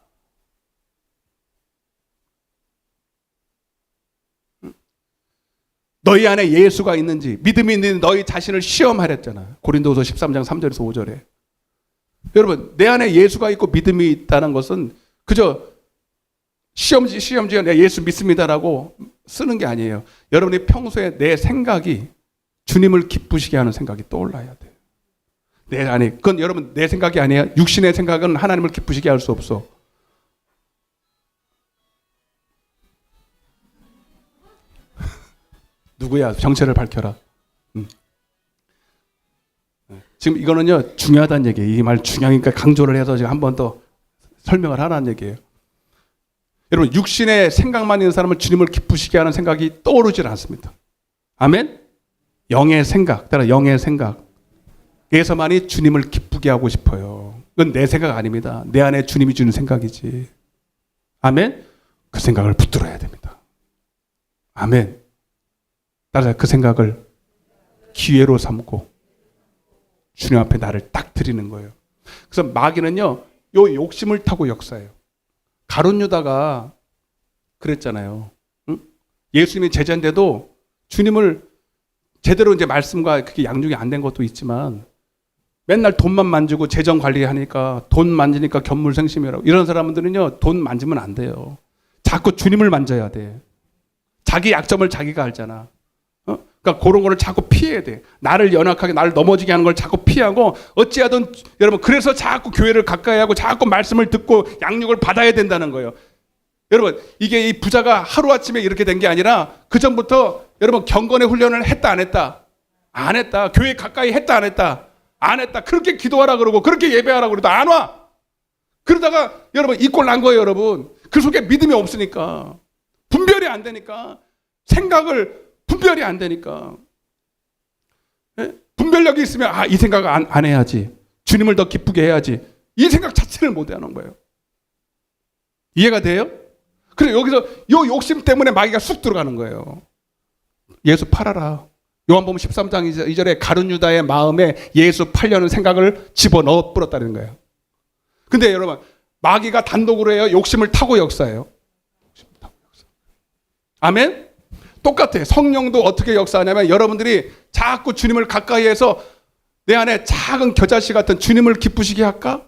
너희 안에 예수가 있는지, 믿음이 있는지 너희 자신을 시험하랬잖아요. 고린도후서 13장 3절에서 5절에. 여러분, 내 안에 예수가 있고 믿음이 있다는 것은 그저 시험지에 내가 예수 믿습니다라고 쓰는 게 아니에요. 여러분이 평소에 내 생각이 주님을 기쁘시게 하는 생각이 떠올라야 돼요. 내 안에, 그건 여러분 내 생각이 아니에요. 육신의 생각은 하나님을 기쁘시게 할 수 없어. 누구야? 정체를 밝혀라. 지금 이거는요 중요하다는 얘기예요. 이 말 중요하니까 강조를 해서 지금 한 번 더 설명을 하라는 얘기예요. 여러분, 육신의 생각만 있는 사람은 주님을 기쁘시게 하는 생각이 떠오르질 않습니다. 아멘? 영의 생각, 따라 영의 생각에서만이 주님을 기쁘게 하고 싶어요. 그건 내 생각 아닙니다. 내 안에 주님이 주는 생각이지. 아멘? 그 생각을 붙들어야 됩니다. 아멘. 따라서 그 생각을 기회로 삼고 주님 앞에 나를 딱 드리는 거예요. 그래서 마귀는요, 요 욕심을 타고 역사해요. 가룟 유다가 그랬잖아요. 응? 예수님이 제자인데도 주님을 제대로 이제 말씀과 그게 양육이 안 된 것도 있지만 맨날 돈만 만지고 재정 관리하니까 돈 만지니까 견물생심이라고. 이런 사람들은요, 돈 만지면 안 돼요. 자꾸 주님을 만져야 돼. 자기 약점을 자기가 알잖아. 그러니까 그런 거를 자꾸 피해야 돼. 나를 연약하게, 나를 넘어지게 하는 걸 자꾸 피하고, 어찌하든 여러분, 그래서 자꾸 교회를 가까이 하고 자꾸 말씀을 듣고 양육을 받아야 된다는 거예요. 여러분, 이게 이 부자가 하루아침에 이렇게 된 게 아니라 그 전부터 여러분 경건의 훈련을 했다 안 했다? 안 했다. 교회 가까이 했다 안 했다? 안 했다. 그렇게 기도하라 그러고 그렇게 예배하라 그래도 안 와. 그러다가 여러분 이 꼴 난 거예요. 여러분, 그 속에 믿음이 없으니까, 분별이 안 되니까, 생각을 분별이 안 되니까. 분별력이 있으면 이 생각 안 해야지. 주님을 더 기쁘게 해야지. 이 생각 자체를 못 하는 거예요. 이해가 돼요? 그래, 여기서 요 욕심 때문에 마귀가 쑥 들어가는 거예요. 예수 팔아라. 요한복음 13장 2절에 가룟 유다의 마음에 예수 팔려는 생각을 집어넣어 뿌렸다는 거예요. 근데 여러분, 마귀가 단독으로 해요? 욕심을 타고 역사해요? 아멘? 똑같아요. 성령도 어떻게 역사하냐면 여러분들이 자꾸 주님을 가까이 해서 내 안에 작은 겨자씨 같은 주님을 기쁘시게 할까?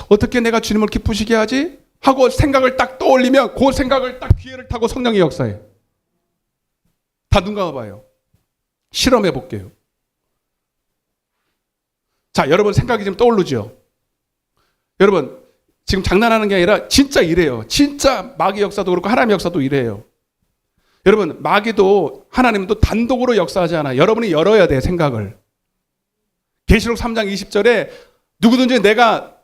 어떻게 내가 주님을 기쁘시게 하지? 하고 생각을 딱 떠올리면 그 생각을 딱 기회를 타고 성령이 역사해요. 다 눈 감아봐요. 실험해 볼게요. 자, 여러분 생각이 지금 떠오르죠? 여러분, 지금 장난하는 게 아니라 진짜 이래요. 진짜 마귀 역사도 그렇고 하나님 역사도 이래요. 여러분, 마귀도 하나님도 단독으로 역사하지 않아요. 여러분이 열어야 돼, 생각을. 계시록 3장 20절에 누구든지 내가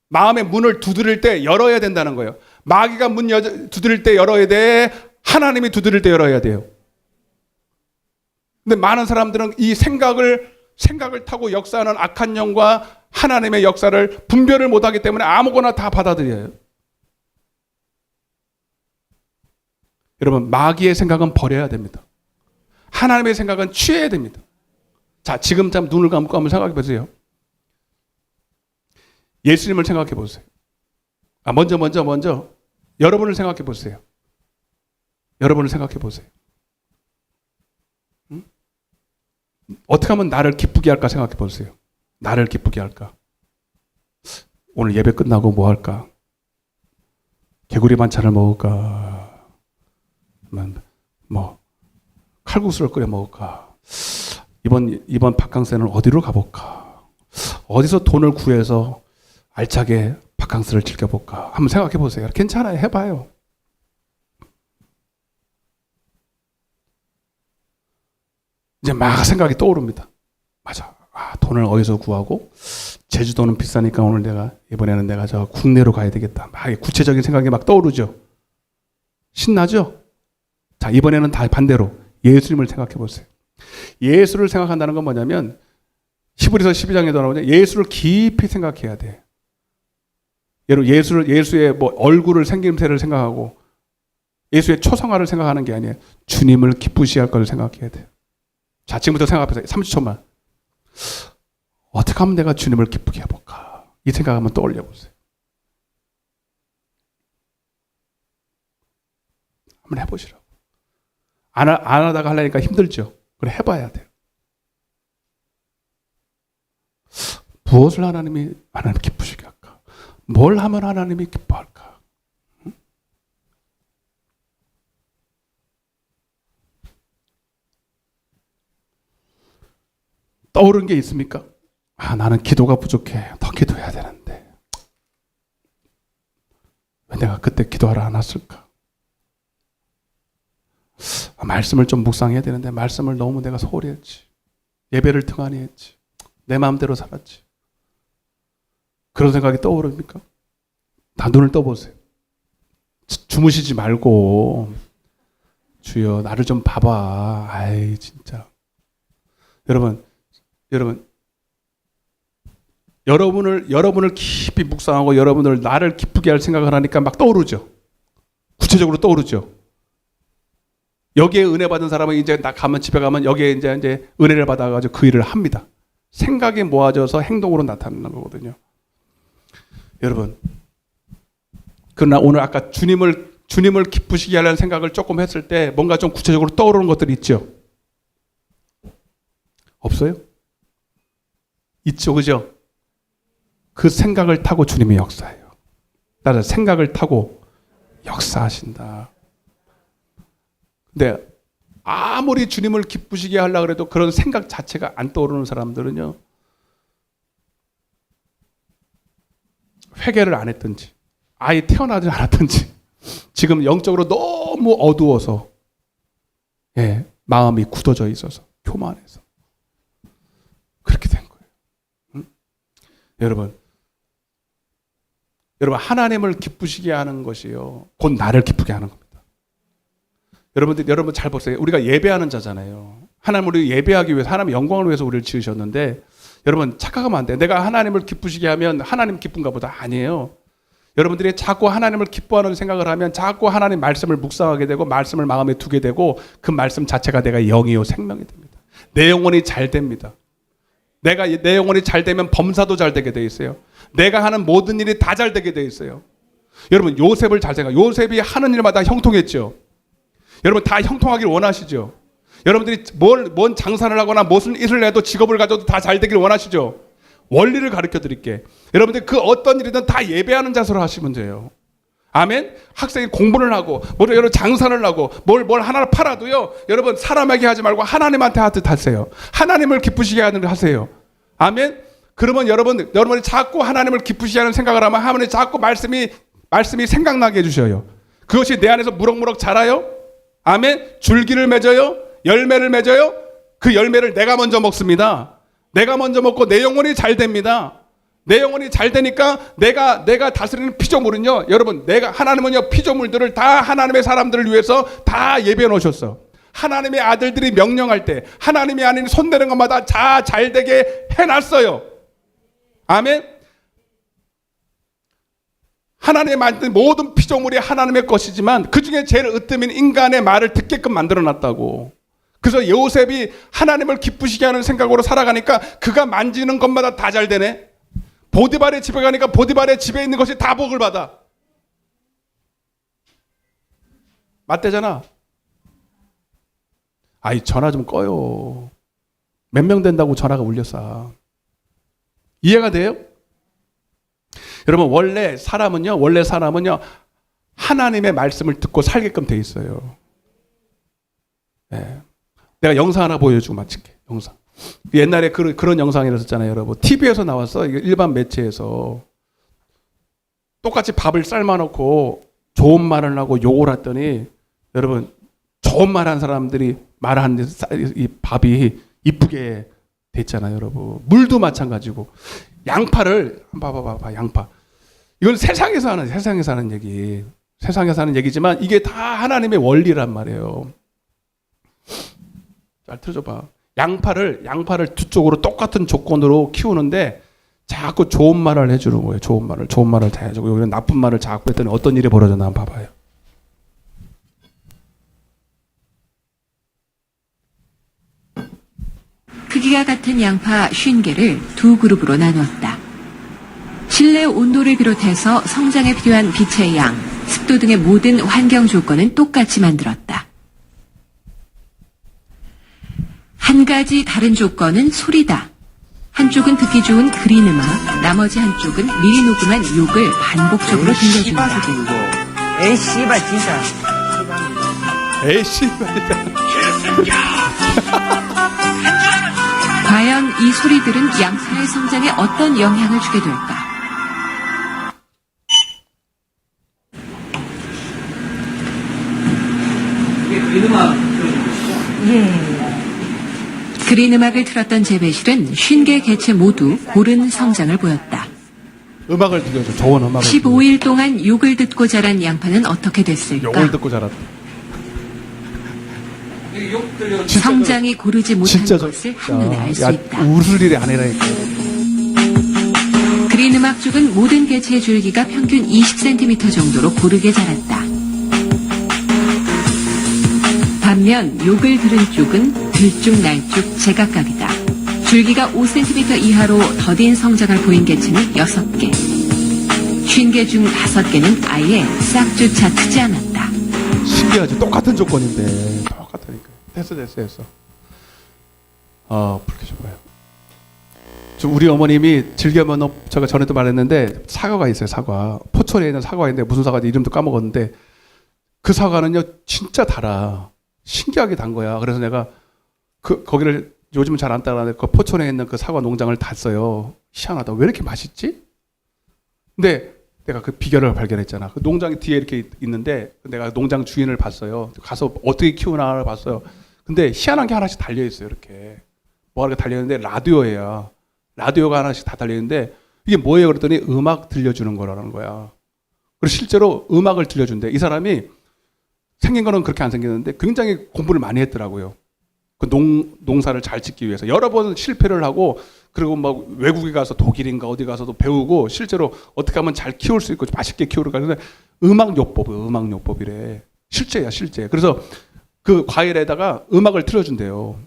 마음의 문을 두드릴 때 열어야 된다는 거예요. 마귀가 문 두드릴 때 열어야 돼. 하나님이 두드릴 때 열어야 돼요. 근데 많은 사람들은 이 생각을 타고 역사하는 악한 영과 하나님의 역사를 분별을 못하기 때문에 아무거나 다 받아들여요. 여러분, 마귀의 생각은 버려야 됩니다. 하나님의 생각은 취해야 됩니다. 자, 지금 참 눈을 감고 한번 생각해 보세요. 예수님을 생각해 보세요. 먼저 여러분을 생각해 보세요. 여러분을 생각해 보세요. 응? 어떻게 하면 나를 기쁘게 할까 생각해 보세요. 나를 기쁘게 할까? 오늘 예배 끝나고 뭐 할까? 개구리 반찬을 먹을까? 뭐 칼국수를 끓여 먹을까? 이번 바캉스는 어디로 가볼까? 어디서 돈을 구해서 알차게 바캉스를 즐겨볼까? 한번 생각해 보세요. 괜찮아요. 해봐요. 이제 막 생각이 떠오릅니다. 맞아. 돈을 어디서 구하고, 제주도는 비싸니까 이번에는 내가 저 국내로 가야 되겠다. 막 구체적인 생각이 막 떠오르죠. 신나죠? 자, 이번에는 다 반대로 예수님을 생각해 보세요. 예수를 생각한다는 건 뭐냐면 히브리서 12장에도 나오냐, 예수를 깊이 생각해야 돼. 예수의 뭐 얼굴을 생김새를 생각하고 예수의 초상화를 생각하는 게 아니에요. 주님을 기쁘시게 할 것을 생각해야 돼요. 자, 지금부터 생각해보세요. 30초만. 어떻게 하면 내가 주님을 기쁘게 해볼까? 이 생각 한번 떠올려 보세요. 한번 해보시라고. 안 하다가 하려니까 힘들죠? 그래, 해봐야 돼요. 무엇을 하나님 기쁘시게 할까? 뭘 하면 하나님이 기뻐할까? 응? 떠오른 게 있습니까? 나는 기도가 부족해. 더 기도해야 되는데. 왜 내가 그때 기도하러 안 왔을까? 말씀을 좀 묵상해야 되는데 말씀을 너무 내가 소홀히 했지. 예배를 등한히 했지. 내 마음대로 살았지. 그런 생각이 떠오릅니까? 다 눈을 떠보세요. 주무시지 말고 주여 나를 좀 봐봐. 아이 진짜. 여러분을 깊이 묵상하고 여러분을 나를 기쁘게 할 생각을 하니까 막 떠오르죠. 구체적으로 떠오르죠. 여기에 은혜 받은 사람은 이제 나 가면 집에 가면 여기에 이제 은혜를 받아가지고 그 일을 합니다. 생각이 모아져서 행동으로 나타나는 거거든요. 여러분, 그러나 오늘 아까 주님을 기쁘시게 하려는 생각을 조금 했을 때 뭔가 좀 구체적으로 떠오르는 것들이 있죠? 없어요? 있죠, 그죠? 그 생각을 타고 주님이 역사해요. 따라서 생각을 타고 역사하신다. 근데 아무리 주님을 기쁘시게 하려고 해도 그런 생각 자체가 안 떠오르는 사람들은요, 회개를 안 했든지 아예 태어나지 않았든지 지금 영적으로 너무 어두워서 마음이 굳어져 있어서 교만해서 그렇게 된 거예요. 응? 여러분 하나님을 기쁘시게 하는 것이요 곧 나를 기쁘게 하는 겁니다. 여러분 잘 보세요. 우리가 예배하는 자잖아요. 하나님을 예배하기 위해서 하나님의 영광을 위해서 우리를 지으셨는데 여러분 착각하면 안 돼요. 내가 하나님을 기쁘시게 하면 하나님 기쁜가 보다. 아니에요. 여러분들이 자꾸 하나님을 기뻐하는 생각을 하면 자꾸 하나님 말씀을 묵상하게 되고 말씀을 마음에 두게 되고 그 말씀 자체가 내가 영이요 생명이 됩니다. 내 영혼이 잘 됩니다. 내 영혼이 잘 되면 범사도 잘 되게 돼 있어요. 내가 하는 모든 일이 다 잘 되게 돼 있어요. 여러분 요셉을 잘 생각해요. 요셉이 하는 일마다 형통했죠. 여러분 다 형통하길 원하시죠? 여러분들이 뭔 장사를 하거나 무슨 일을 해도 직업을 가져도 다 잘 되길 원하시죠? 원리를 가르쳐 드릴게. 여러분들 그 어떤 일이든 다 예배하는 자세로 하시면 돼요. 아멘? 학생이 공부를 하고 여러분 장사를 하고 뭘 하나를 팔아도요. 여러분 사람에게 하지 말고 하나님한테 하듯 하세요. 하나님을 기쁘시게 하세요. 아멘? 그러면 여러분이 자꾸 하나님을 기쁘시게 하는 생각을 하면 하나님이 자꾸 말씀이 생각나게 해주셔요. 그것이 내 안에서 무럭무럭 자라요. 아멘? 줄기를 맺어요. 열매를 맺어요. 그 열매를 내가 먼저 먹습니다. 내가 먼저 먹고 내 영혼이 잘 됩니다. 내 영혼이 잘 되니까 내가 다스리는 피조물은요. 여러분 하나님은요 피조물들을 다 하나님의 사람들을 위해서 다 예배해 놓으셨어. 하나님의 아들들이 명령할 때 하나님이 아닌 손대는 것마다 다 잘 되게 해놨어요. 아멘? 하나님의 만든 모든 피조물이 하나님의 것이지만 그 중에 제일 으뜸인 인간의 말을 듣게끔 만들어놨다고. 그래서 요셉이 하나님을 기쁘시게 하는 생각으로 살아가니까 그가 만지는 것마다 다 잘 되네. 보디발의 집에 가니까 보디발의 집에 있는 것이 다 복을 받아. 맞대잖아. 아이 전화 좀 꺼요. 몇 명 된다고 전화가 울렸어. 이해가 돼요? 여러분 원래 사람은요 하나님의 말씀을 듣고 살게끔 돼 있어요. 네. 내가 영상 하나 보여주고 마칠게. 영상. 옛날에 그런 영상이 있었잖아요, 여러분. TV에서 나왔어. 일반 매체에서 똑같이 밥을 삶아놓고 좋은 말을 하고 욕을 했더니 여러분 좋은 말한 사람들이 말하는 이 밥이 이쁘게 됐잖아요, 여러분. 물도 마찬가지고. 양파를 봐봐 양파. 이건 세상에서 하는 얘기. 세상에서 하는 얘기지만 이게 다 하나님의 원리란 말이에요. 잘 들어줘봐. 양파를 두 쪽으로 똑같은 조건으로 키우는데 자꾸 좋은 말을 해주는 거예요. 좋은 말을 다 해주고 여기는 나쁜 말을 자꾸 했더니 어떤 일이 벌어졌나 한번 봐봐요. 크기가 같은 양파 50개를 두 그룹으로 나누었다. 실내 온도를 비롯해서 성장에 필요한 빛의 양, 습도 등의 모든 환경 조건은 똑같이 만들었다. 한 가지 다른 조건은 소리다. 한쪽은 듣기 좋은 그린 음악, 나머지 한쪽은 미리 녹음한 욕을 반복적으로 들려준다. 에이 씨발 진짜. 에이 씨발. 과연 이 소리들은 양파의 성장에 어떤 영향을 주게 될까? 그린 음악을 틀었던 재배실은 50개 개체 모두 고른 성장을 보였다. 음악을 들려줘. 좋은 음악을. 15일 동안 욕을 듣고 자란 양파는 어떻게 됐을까? 욕을 듣고 자랐다. 성장이 고르지 못한 것을 한눈에 알 수 있다. 웃을 일이 아니라니까. 그린 음악 쪽은 모든 개체의 줄기가 평균 20cm 정도로 고르게 자랐다. 반면 욕을 들은 쪽은 들쭉날쭉 제각각이다. 줄기가 5cm 이하로 더딘 성장을 보인 개체는 6개. 50개 중 5개는 아예 싹조차 트지 않았다. 신기하지. 똑같은 조건인데. 똑같으니까. 됐어. 불쾌 좀 봐요. 우리 어머님이 즐겨면 제가 전에도 말했는데 사과가 있어요. 사과. 포천에 있는 사과가 있는데 무슨 사과인지 이름도 까먹었는데 그 사과는요 진짜 달아. 신기하게 단 거야. 그래서 내가 거기를 요즘은 잘 안 따라하는데 그 포천에 있는 그 사과 농장을 갔어요. 희한하다. 왜 이렇게 맛있지? 근데 내가 그 비결을 발견했잖아. 그 농장이 뒤에 이렇게 있는데 내가 농장 주인을 봤어요. 가서 어떻게 키우나 봤어요. 근데 희한한 게 하나씩 달려 있어요. 이렇게 뭐가 달려 있는데 라디오예요. 라디오가 하나씩 다 달려 있는데 이게 뭐예요? 그랬더니 음악 들려주는 거라는 거야. 그리고 실제로 음악을 들려준대. 이 사람이 생긴 거는 그렇게 안 생겼는데 굉장히 공부를 많이 했더라고요. 그 농사를 잘 짓기 위해서 여러 번 실패를 하고 그리고 막 외국에 가서 독일인가 어디 가서도 배우고 실제로 어떻게 하면 잘 키울 수 있고 맛있게 키우는가. 근데 음악요법이래. 실제야, 실제. 그래서 그 과일에다가 음악을 틀어준대요.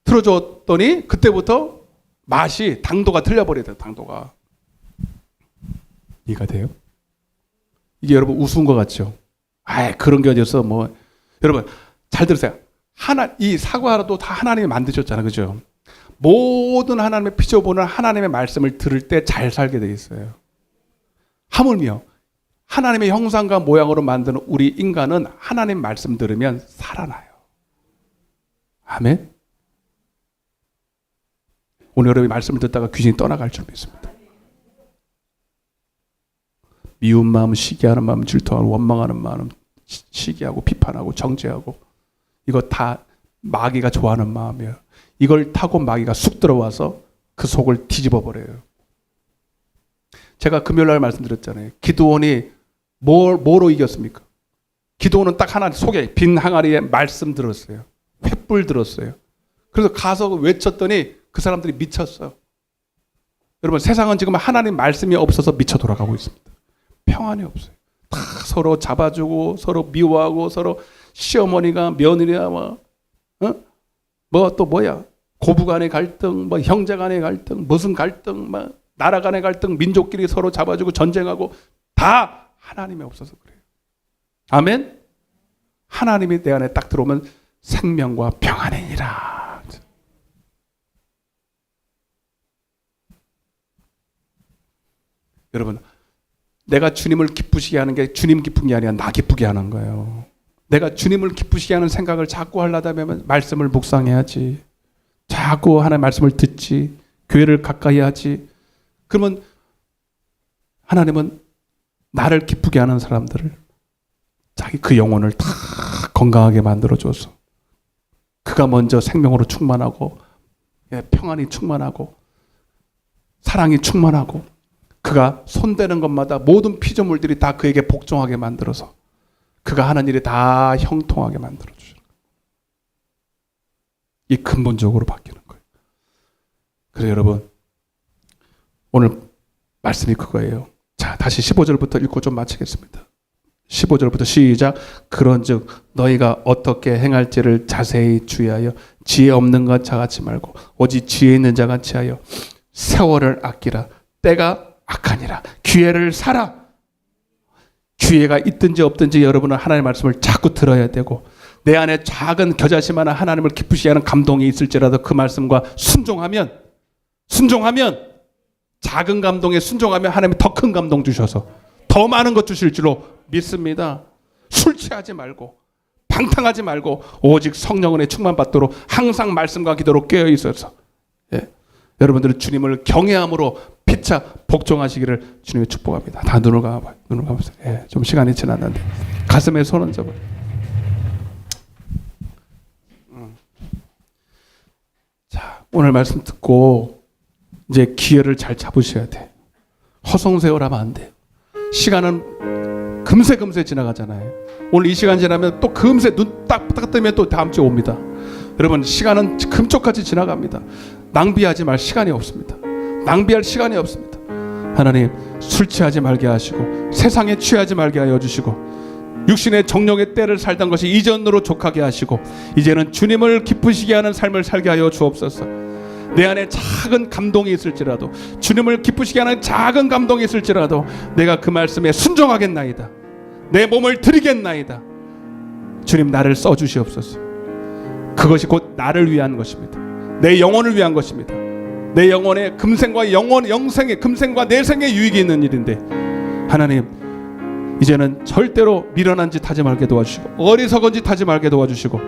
틀어줬더니 그때부터 맛이 당도가 틀려버리대요. 당도가. 이해가 돼요? 이게 여러분 우스운 것 같죠? 그런 게 어디서 뭐 여러분 잘 들으세요. 이 사과도 다 하나님이 만드셨잖아요. 그죠? 모든 하나님의 피조보는 하나님의 말씀을 들을 때 잘 살게 돼 있어요. 하물며 하나님의 형상과 모양으로 만드는 우리 인간은 하나님 말씀 들으면 살아나요. 아멘. 오늘 여러분이 말씀을 듣다가 귀신이 떠나갈 줄 믿습니다. 미운 마음, 시기하는 마음, 질투하는 원망하는 마음, 시기하고 비판하고 정죄하고 이거 다 마귀가 좋아하는 마음이에요. 이걸 타고 마귀가 쑥 들어와서 그 속을 뒤집어 버려요. 제가 금요일 날 말씀드렸잖아요. 기드온이 뭐로 이겼습니까? 기드온은 딱 하나 속에 빈 항아리에 말씀 들었어요. 횃불 들었어요. 그래서 가서 외쳤더니 그 사람들이 미쳤어요. 여러분 세상은 지금 하나님 말씀이 없어서 미쳐 돌아가고 있습니다. 평안이 없어요. 다 서로 잡아주고 서로 미워하고 서로 시어머니가 며느리야 뭐 또 뭐야 고부 간의 갈등 뭐 형제 간의 갈등 무슨 갈등 막 나라 간의 갈등 민족끼리 서로 잡아주고 전쟁하고 다 하나님이 없어서 그래요. 아멘. 하나님이 내 안에 딱 들어오면 생명과 평안이니라. 여러분 내가 주님을 기쁘시게 하는 게 주님 기쁜 게 아니라 나 기쁘게 하는 거예요. 내가 주님을 기쁘시게 하는 생각을 자꾸 하려면 말씀을 묵상해야지. 자꾸 하나님의 말씀을 듣지. 교회를 가까이 하지. 그러면 하나님은 나를 기쁘게 하는 사람들을 자기 그 영혼을 다 건강하게 만들어줘서 그가 먼저 생명으로 충만하고 평안이 충만하고 사랑이 충만하고 그가 손대는 것마다 모든 피조물들이 다 그에게 복종하게 만들어서 그가 하는 일이 다 형통하게 만들어 주시는 거예요. 이 근본적으로 바뀌는 거예요. 그래서 여러분 오늘 말씀이 그거예요. 자, 다시 15절부터 읽고 좀 마치겠습니다. 15절부터 시작. 그런즉 너희가 어떻게 행할지를 자세히 주의하여 지혜 없는 것 자같이 말고 오직 지혜 있는 자 같이 하여 세월을 아끼라. 때가 악하니라. 기회를 사라. 기회가 있든지 없든지 여러분은 하나님의 말씀을 자꾸 들어야 되고 내 안에 작은 겨자씨 하나 하나님을 기쁘시게 하는 감동이 있을지라도 그 말씀과 순종하면 작은 감동에 순종하면 하나님이 더 큰 감동 주셔서 더 많은 것 주실 줄로 믿습니다. 술 취하지 말고 방탕하지 말고 오직 성령 은혜 충만받도록 항상 말씀과 기도로 깨어 있어서 여러분들은 주님을 경외함으로 피차 복종하시기를 주님의 축복합니다. 다 눈을 감아봐요. 눈을 감으세요. 좀 시간이 지났는데 가슴에 손 얹어봐요. 자, 오늘 말씀 듣고 이제 기회를 잘 잡으셔야 돼. 허송세월하면 안 돼요. 시간은 금세 지나가잖아요. 오늘 이 시간 지나면 또 금세 눈 딱 뜨면 또 다음 주에 옵니다. 여러분 시간은 금쪽같이 지나갑니다. 낭비하지 말 시간이 없습니다. 낭비할 시간이 없습니다. 하나님 술 취하지 말게 하시고 세상에 취하지 말게 하여 주시고 육신의 정욕의 때를 살던 것이 이전으로 족하게 하시고 이제는 주님을 기쁘시게 하는 삶을 살게 하여 주옵소서. 내 안에 작은 감동이 있을지라도 주님을 기쁘시게 하는 작은 감동이 있을지라도 내가 그 말씀에 순종하겠나이다. 내 몸을 드리겠나이다. 주님 나를 써주시옵소서. 그것이 곧 나를 위한 것입니다. 내 영혼을 위한 것입니다. 내 영혼의 금생과 영생의 금생과 내생의 유익이 있는 일인데 하나님 이제는 절대로 미련한 짓 하지 말게 도와주시고 어리석은 짓 하지 말게 도와주시고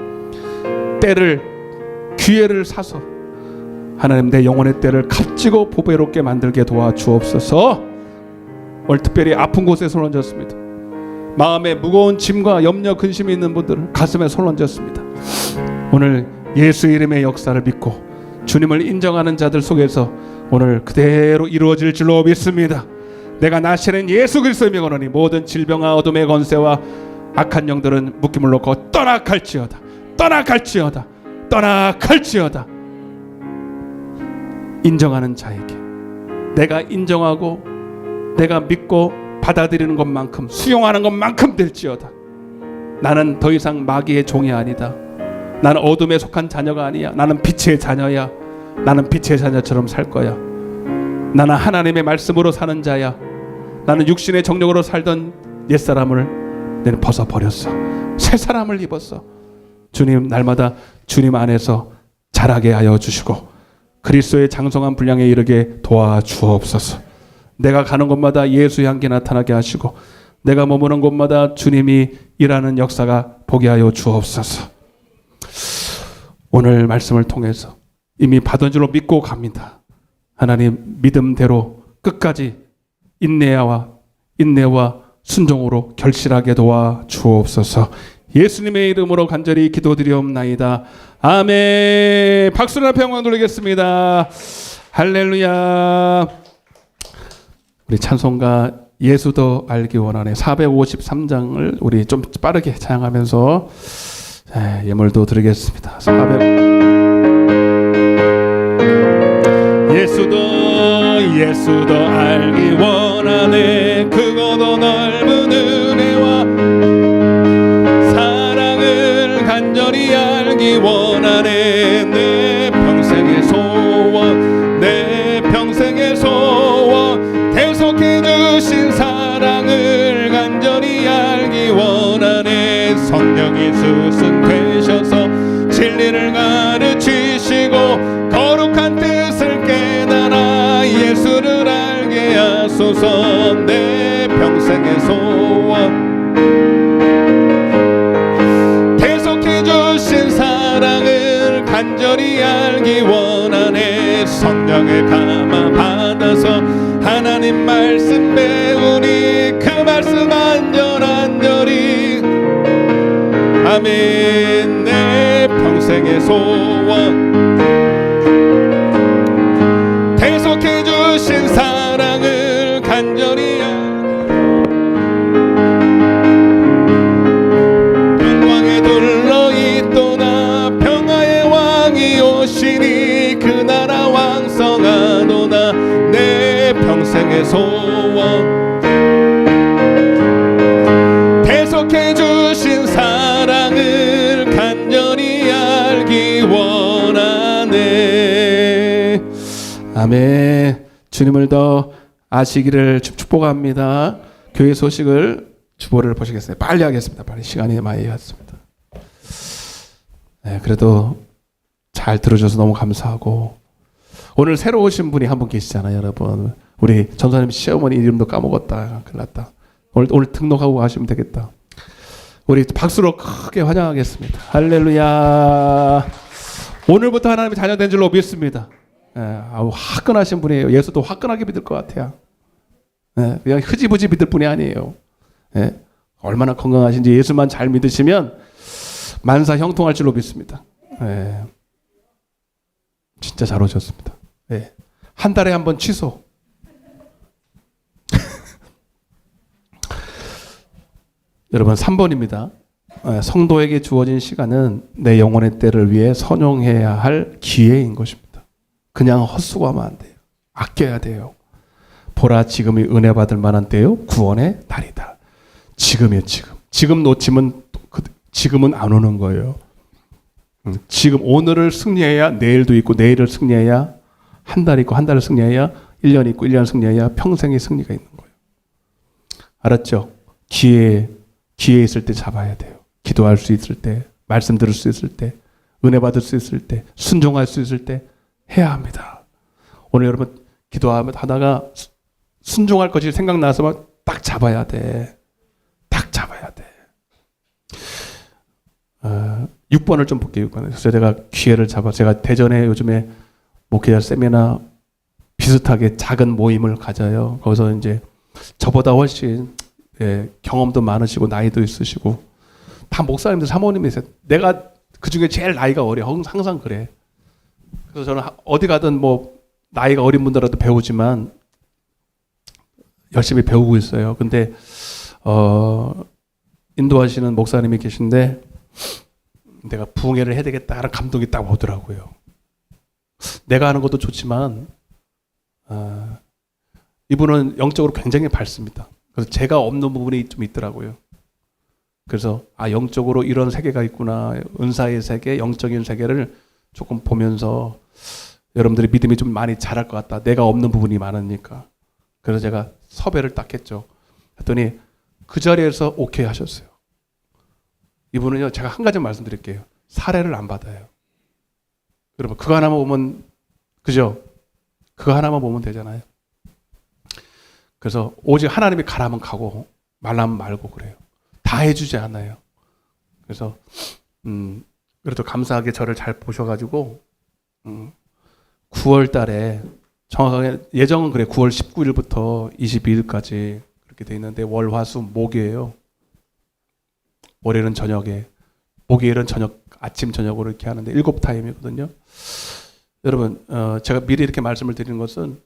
기회를 사서 하나님 내 영혼의 때를 값지고 보배롭게 만들게 도와주옵소서. 오늘 특별히 아픈 곳에 손 얹었습니다. 마음에 무거운 짐과 염려 근심이 있는 분들은 가슴에 손 얹었습니다. 오늘 예수 이름의 역사를 믿고 주님을 인정하는 자들 속에서 오늘 그대로 이루어질 줄로 믿습니다. 내가 나시는 예수 그리스도의 명으로니 모든 질병과 어둠의 권세와 악한 영들은 묶임을 놓고 떠나갈지어다. 인정하는 자에게 내가 인정하고 내가 믿고 받아들이는 것만큼 수용하는 것만큼 될지어다. 나는 더 이상 마귀의 종이 아니다. 나는 어둠에 속한 자녀가 아니야. 나는 빛의 자녀야. 나는 빛의 자녀처럼 살 거야. 나는 하나님의 말씀으로 사는 자야. 나는 육신의 정욕으로 살던 옛사람을 내는 벗어버렸어. 새 사람을 입었어. 주님 날마다 주님 안에서 자라게 하여 주시고 그리스도의 장성한 분량에 이르게 도와주옵소서. 내가 가는 곳마다 예수의 향기 나타나게 하시고 내가 머무는 곳마다 주님이 일하는 역사가 보게 하여 주옵소서. 오늘 말씀을 통해서 이미 받은 줄로 믿고 갑니다. 하나님 믿음대로 끝까지 인내와 순종으로 결실하게 도와주옵소서. 예수님의 이름으로 간절히 기도드리옵나이다. 아멘. 박수를 앞에 영광 돌리겠습니다. 할렐루야. 우리 찬송가 예수도 알기 원하네 453장을 우리 좀 빠르게 찬양하면서 예물도 드리겠습니다. 예수도 알기 원하네. 크고도 넓은 은혜와 사랑을 간절히 알기 원하네. 내 평생의 소원 계속해 주신 사랑을 간절히 알기 원하네. 성령이 스승되셔서 진리를 가르치시고 거룩한 뜻을 깨달아 예수를 알게 하소서. 내 평생의 소원 계속해 주신 사랑을 간절히 알기 원하네. 성령을 감화 받아서 하나님 말씀 배우니 그 말씀 안전히 아멘. 내 평생의 소원 계속해 주신 사랑을 심령의 소원 계속해 주신 사랑을 간절히 알기 원하네. 아멘. 주님을 더 아시기를 축복합니다. 교회 소식을 주보를 보시겠습니다. 빨리 하겠습니다. 빨리 시간이 많이 왔습니다. 네, 그래도 잘 들어줘서 너무 감사하고, 오늘 새로 오신 분이 한 분 계시잖아요, 여러분. 우리 전사님 시어머니 이름도 까먹었다. 큰일 났다. 오늘 등록하고 가시면 되겠다. 우리 박수로 크게 환영하겠습니다. 할렐루야. 오늘부터 하나님의 자녀 된 줄로 믿습니다. 예, 화끈하신 분이에요. 예수도 화끈하게 믿을 것 같아요. 예, 그냥 흐지부지 믿을 분이 아니에요. 예, 얼마나 건강하신지 예수만 잘 믿으시면 만사 형통할 줄로 믿습니다. 예, 진짜 잘 오셨습니다. 예, 한 달에 한 번 취소. 여러분 3번입니다. 성도에게 주어진 시간은 내 영혼의 때를 위해 선용해야 할 기회인 것입니다. 그냥 헛수고하면 안 돼요. 아껴야 돼요. 보라, 지금이 은혜 받을 만한 때요, 구원의 날이다. 지금이에요. 지금 놓치면 지금은 안 오는 거예요. 지금 오늘을 승리해야 내일도 있고, 내일을 승리해야 한 달 있고, 한 달을 승리해야 1년 있고, 1년 승리해야 평생의 승리가 있는 거예요. 알았죠? 기회에 있을 때 잡아야 돼요. 기도할 수 있을 때, 말씀 들을 수 있을 때, 은혜 받을 수 있을 때, 순종할 수 있을 때 해야 합니다. 오늘 여러분 기도하다가 순종할 것이 생각나서 딱 잡아야 돼. 딱 잡아야 돼. 6번을 좀 볼게요. 6번. 그래서 제가 기회를 제가 대전에 요즘에 목회자 세미나 비슷하게 작은 모임을 가져요. 거기서 이제 저보다 훨씬 경험도 많으시고 나이도 있으시고 다 목사님들 사모님이세요. 내가 그 중에 제일 나이가 어려. 항상 그래. 그래서 저는 어디 가든 뭐 나이가 어린 분들라도 배우지만 열심히 배우고 있어요. 근데 인도하시는 목사님이 계신데 내가 부흥회를 해야 되겠다라는 감동이 딱 오더라고요. 내가 하는 것도 좋지만 이분은 영적으로 굉장히 밝습니다. 그래서 제가 없는 부분이 좀 있더라고요. 그래서 영적으로 이런 세계가 있구나. 은사의 세계, 영적인 세계를 조금 보면서 여러분들이 믿음이 좀 많이 자랄 것 같다. 내가 없는 부분이 많으니까. 그래서 제가 섭외를 딱 했죠. 했더니 그 자리에서 오케이 하셨어요. 이분은요, 제가 한 가지 말씀드릴게요. 사례를 안 받아요. 여러분, 그거 하나만 보면, 그죠? 그거 하나만 보면 되잖아요. 그래서 오직 하나님이 가라면 가고 말라면 말고 그래요. 다 해주지 않아요. 그래서 그래도 감사하게 저를 잘 보셔가지고 9월 달에 정확하게 예정은 그래 9월 19일부터 22일까지 그렇게 돼 있는데 월, 화, 수, 목이에요. 월요일은 저녁에, 목요일은 저녁, 아침 저녁으로 이렇게 하는데 7타임이거든요. 여러분, 제가 미리 이렇게 말씀을 드리는 것은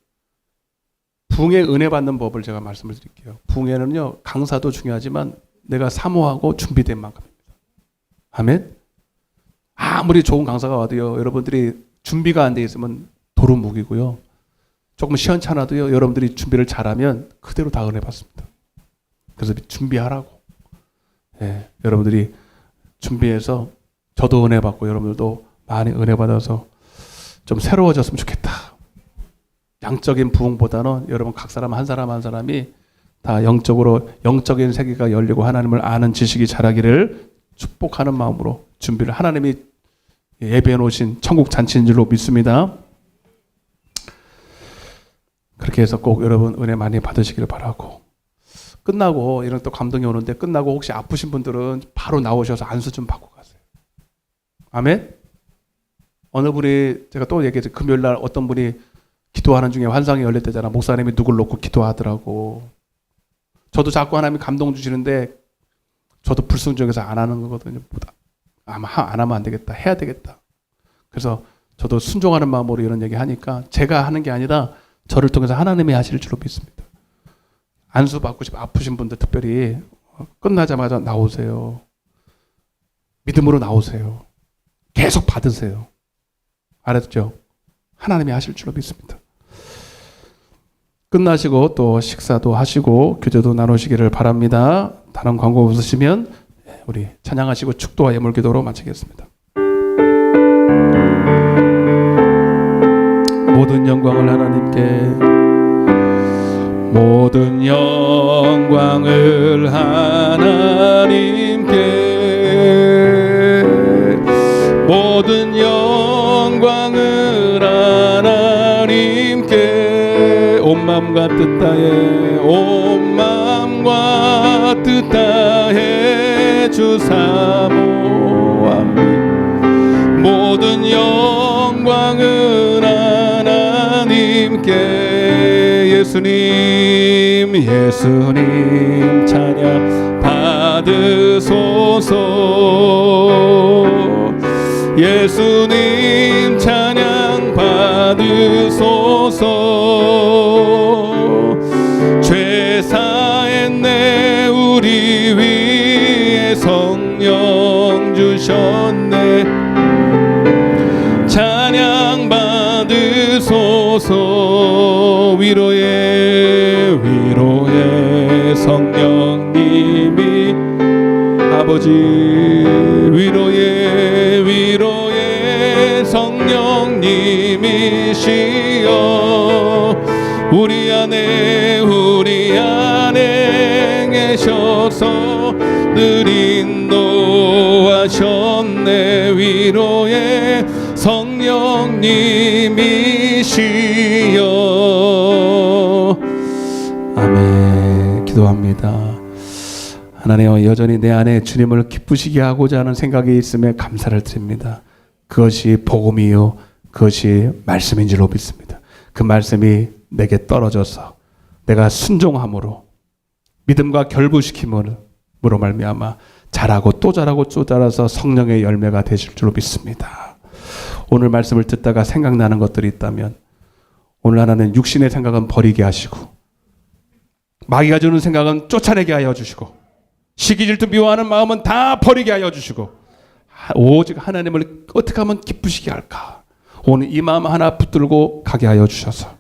부흥회 은혜 받는 법을 제가 말씀을 드릴게요. 부흥회는요, 강사도 중요하지만 내가 사모하고 준비된 만큼입니다. 아멘? 아무리 좋은 강사가 와도요, 여러분들이 준비가 안 돼 있으면 도루묵이고요. 조금 시원찮아도요, 여러분들이 준비를 잘하면 그대로 다 은혜 받습니다. 그래서 준비하라고. 예, 여러분들이 준비해서 저도 은혜 받고 여러분들도 많이 은혜 받아서 좀 새로워졌으면 좋겠다. 양적인 부흥보다는 여러분 각 사람 한 사람이 다 영적으로 영적인 세계가 열리고 하나님을 아는 지식이 자라기를 축복하는 마음으로 준비를 하나님이 예배해 놓으신 천국 잔치인 줄로 믿습니다. 그렇게 해서 꼭 여러분 은혜 많이 받으시기를 바라고, 끝나고 이런 또 감동이 오는데 끝나고 혹시 아프신 분들은 바로 나오셔서 안수 좀 받고 가세요. 아멘? 어느 분이 제가 또 얘기했죠. 금요일 날 어떤 분이 기도하는 중에 환상이 열렸대잖아. 목사님이 누굴 놓고 기도하더라고. 저도 자꾸 하나님이 감동 주시는데 저도 불순종해서 안 하는 거거든요. 아마 안 하면 안 되겠다. 해야 되겠다. 그래서 저도 순종하는 마음으로 이런 얘기 하니까 제가 하는 게 아니라 저를 통해서 하나님이 하실 줄로 믿습니다. 안수 받고 싶어 아프신 분들 특별히 끝나자마자 나오세요. 믿음으로 나오세요. 계속 받으세요. 알았죠? 하나님이 하실 줄로 믿습니다. 끝나시고 또 식사도 하시고 교제도 나누시기를 바랍니다. 다른 광고 없으시면 우리 찬양하시고 축도와 예물기도로 마치겠습니다. 모든 영광을 하나님께, 모든 영광을 하나님께, 모든 영광을 하나님께, 온 마음과 뜻 다해, 온 마음과 뜻 다해 주 사모함이, 모든 영광을 하나님께. 예수님 예수님 찬양 받으소서, 예수님 찬양 받으소서. 죄 사했네 우리 위에 성령 주셨네, 찬양 받으소서. 위로의 성령님이 아버지, 위로의 성령님이시여 우리 안에 계셔서 늘 인도하셨네. 위로의 성령님이시여. 아멘. 기도합니다. 하나님, 여전히 내 안에 주님을 기쁘시게 하고자 하는 생각이 있음에 감사를 드립니다. 그것이 복음이요, 그것이 말씀인 줄로 믿습니다. 그 말씀이 내게 떨어져서 내가 순종함으로, 믿음과 결부시킴으로 말미암아 자라고 또 자라고 또 자라서 성령의 열매가 되실 줄로 믿습니다. 오늘 말씀을 듣다가 생각나는 것들이 있다면 오늘 하나는 육신의 생각은 버리게 하시고, 마귀가 주는 생각은 쫓아내게 하여 주시고, 시기 질투 미워하는 마음은 다 버리게 하여 주시고, 오직 하나님을 어떻게 하면 기쁘시게 할까, 오늘 이 마음 하나 붙들고 가게 하여 주셔서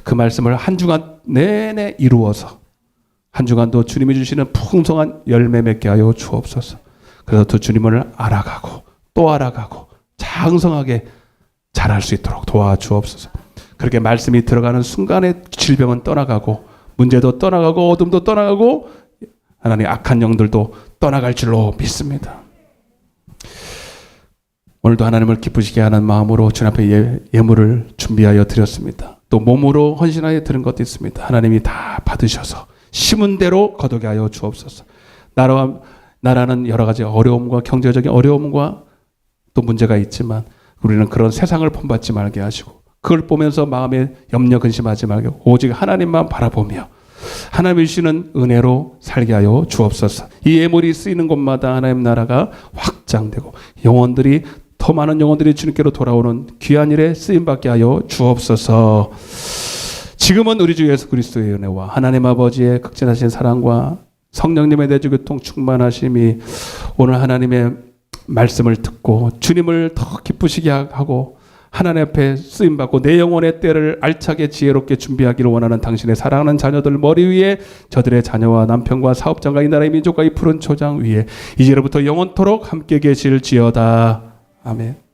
그 말씀을 한 주간 내내 이루어서 한 주간도 주님이 주시는 풍성한 열매 맺게 하여 주옵소서. 그래서 또 주님을 알아가고 또 알아가고 장성하게 자랄 수 있도록 도와주옵소서. 그렇게 말씀이 들어가는 순간에 질병은 떠나가고, 문제도 떠나가고, 어둠도 떠나가고, 하나님 악한 영들도 떠나갈 줄로 믿습니다. 오늘도 하나님을 기쁘시게 하는 마음으로 주님 앞에 예물을 준비하여 드렸습니다. 또 몸으로 헌신하여 드린 것도 있습니다. 하나님이 다 받으셔서 심은 대로 거두게 하여 주옵소서. 나라는 여러 가지 어려움과 경제적인 어려움과 또 문제가 있지만 우리는 그런 세상을 본받지 말게 하시고, 그걸 보면서 마음에 염려 근심하지 말고 오직 하나님만 바라보며 하나님이 주시는 은혜로 살게 하여 주옵소서. 이 예물이 쓰이는 곳마다 하나님 나라가 확장되고 영혼들이, 더 많은 영혼들이 주님께로 돌아오는 귀한 일에 쓰임받게 하여 주옵소서. 지금은 우리 주 예수 그리스도의 은혜와 하나님 아버지의 극진하신 사랑과 성령님의 내주교통 충만하심이 오늘 하나님의 말씀을 듣고 주님을 더 기쁘시게 하고 하나님 앞에 쓰임받고 내 영혼의 때를 알차게 지혜롭게 준비하기를 원하는 당신의 사랑하는 자녀들 머리 위에, 저들의 자녀와 남편과 사업장과 이 나라의 민족과 이 푸른 초장 위에 이제로부터 영원토록 함께 계실지어다. 아멘.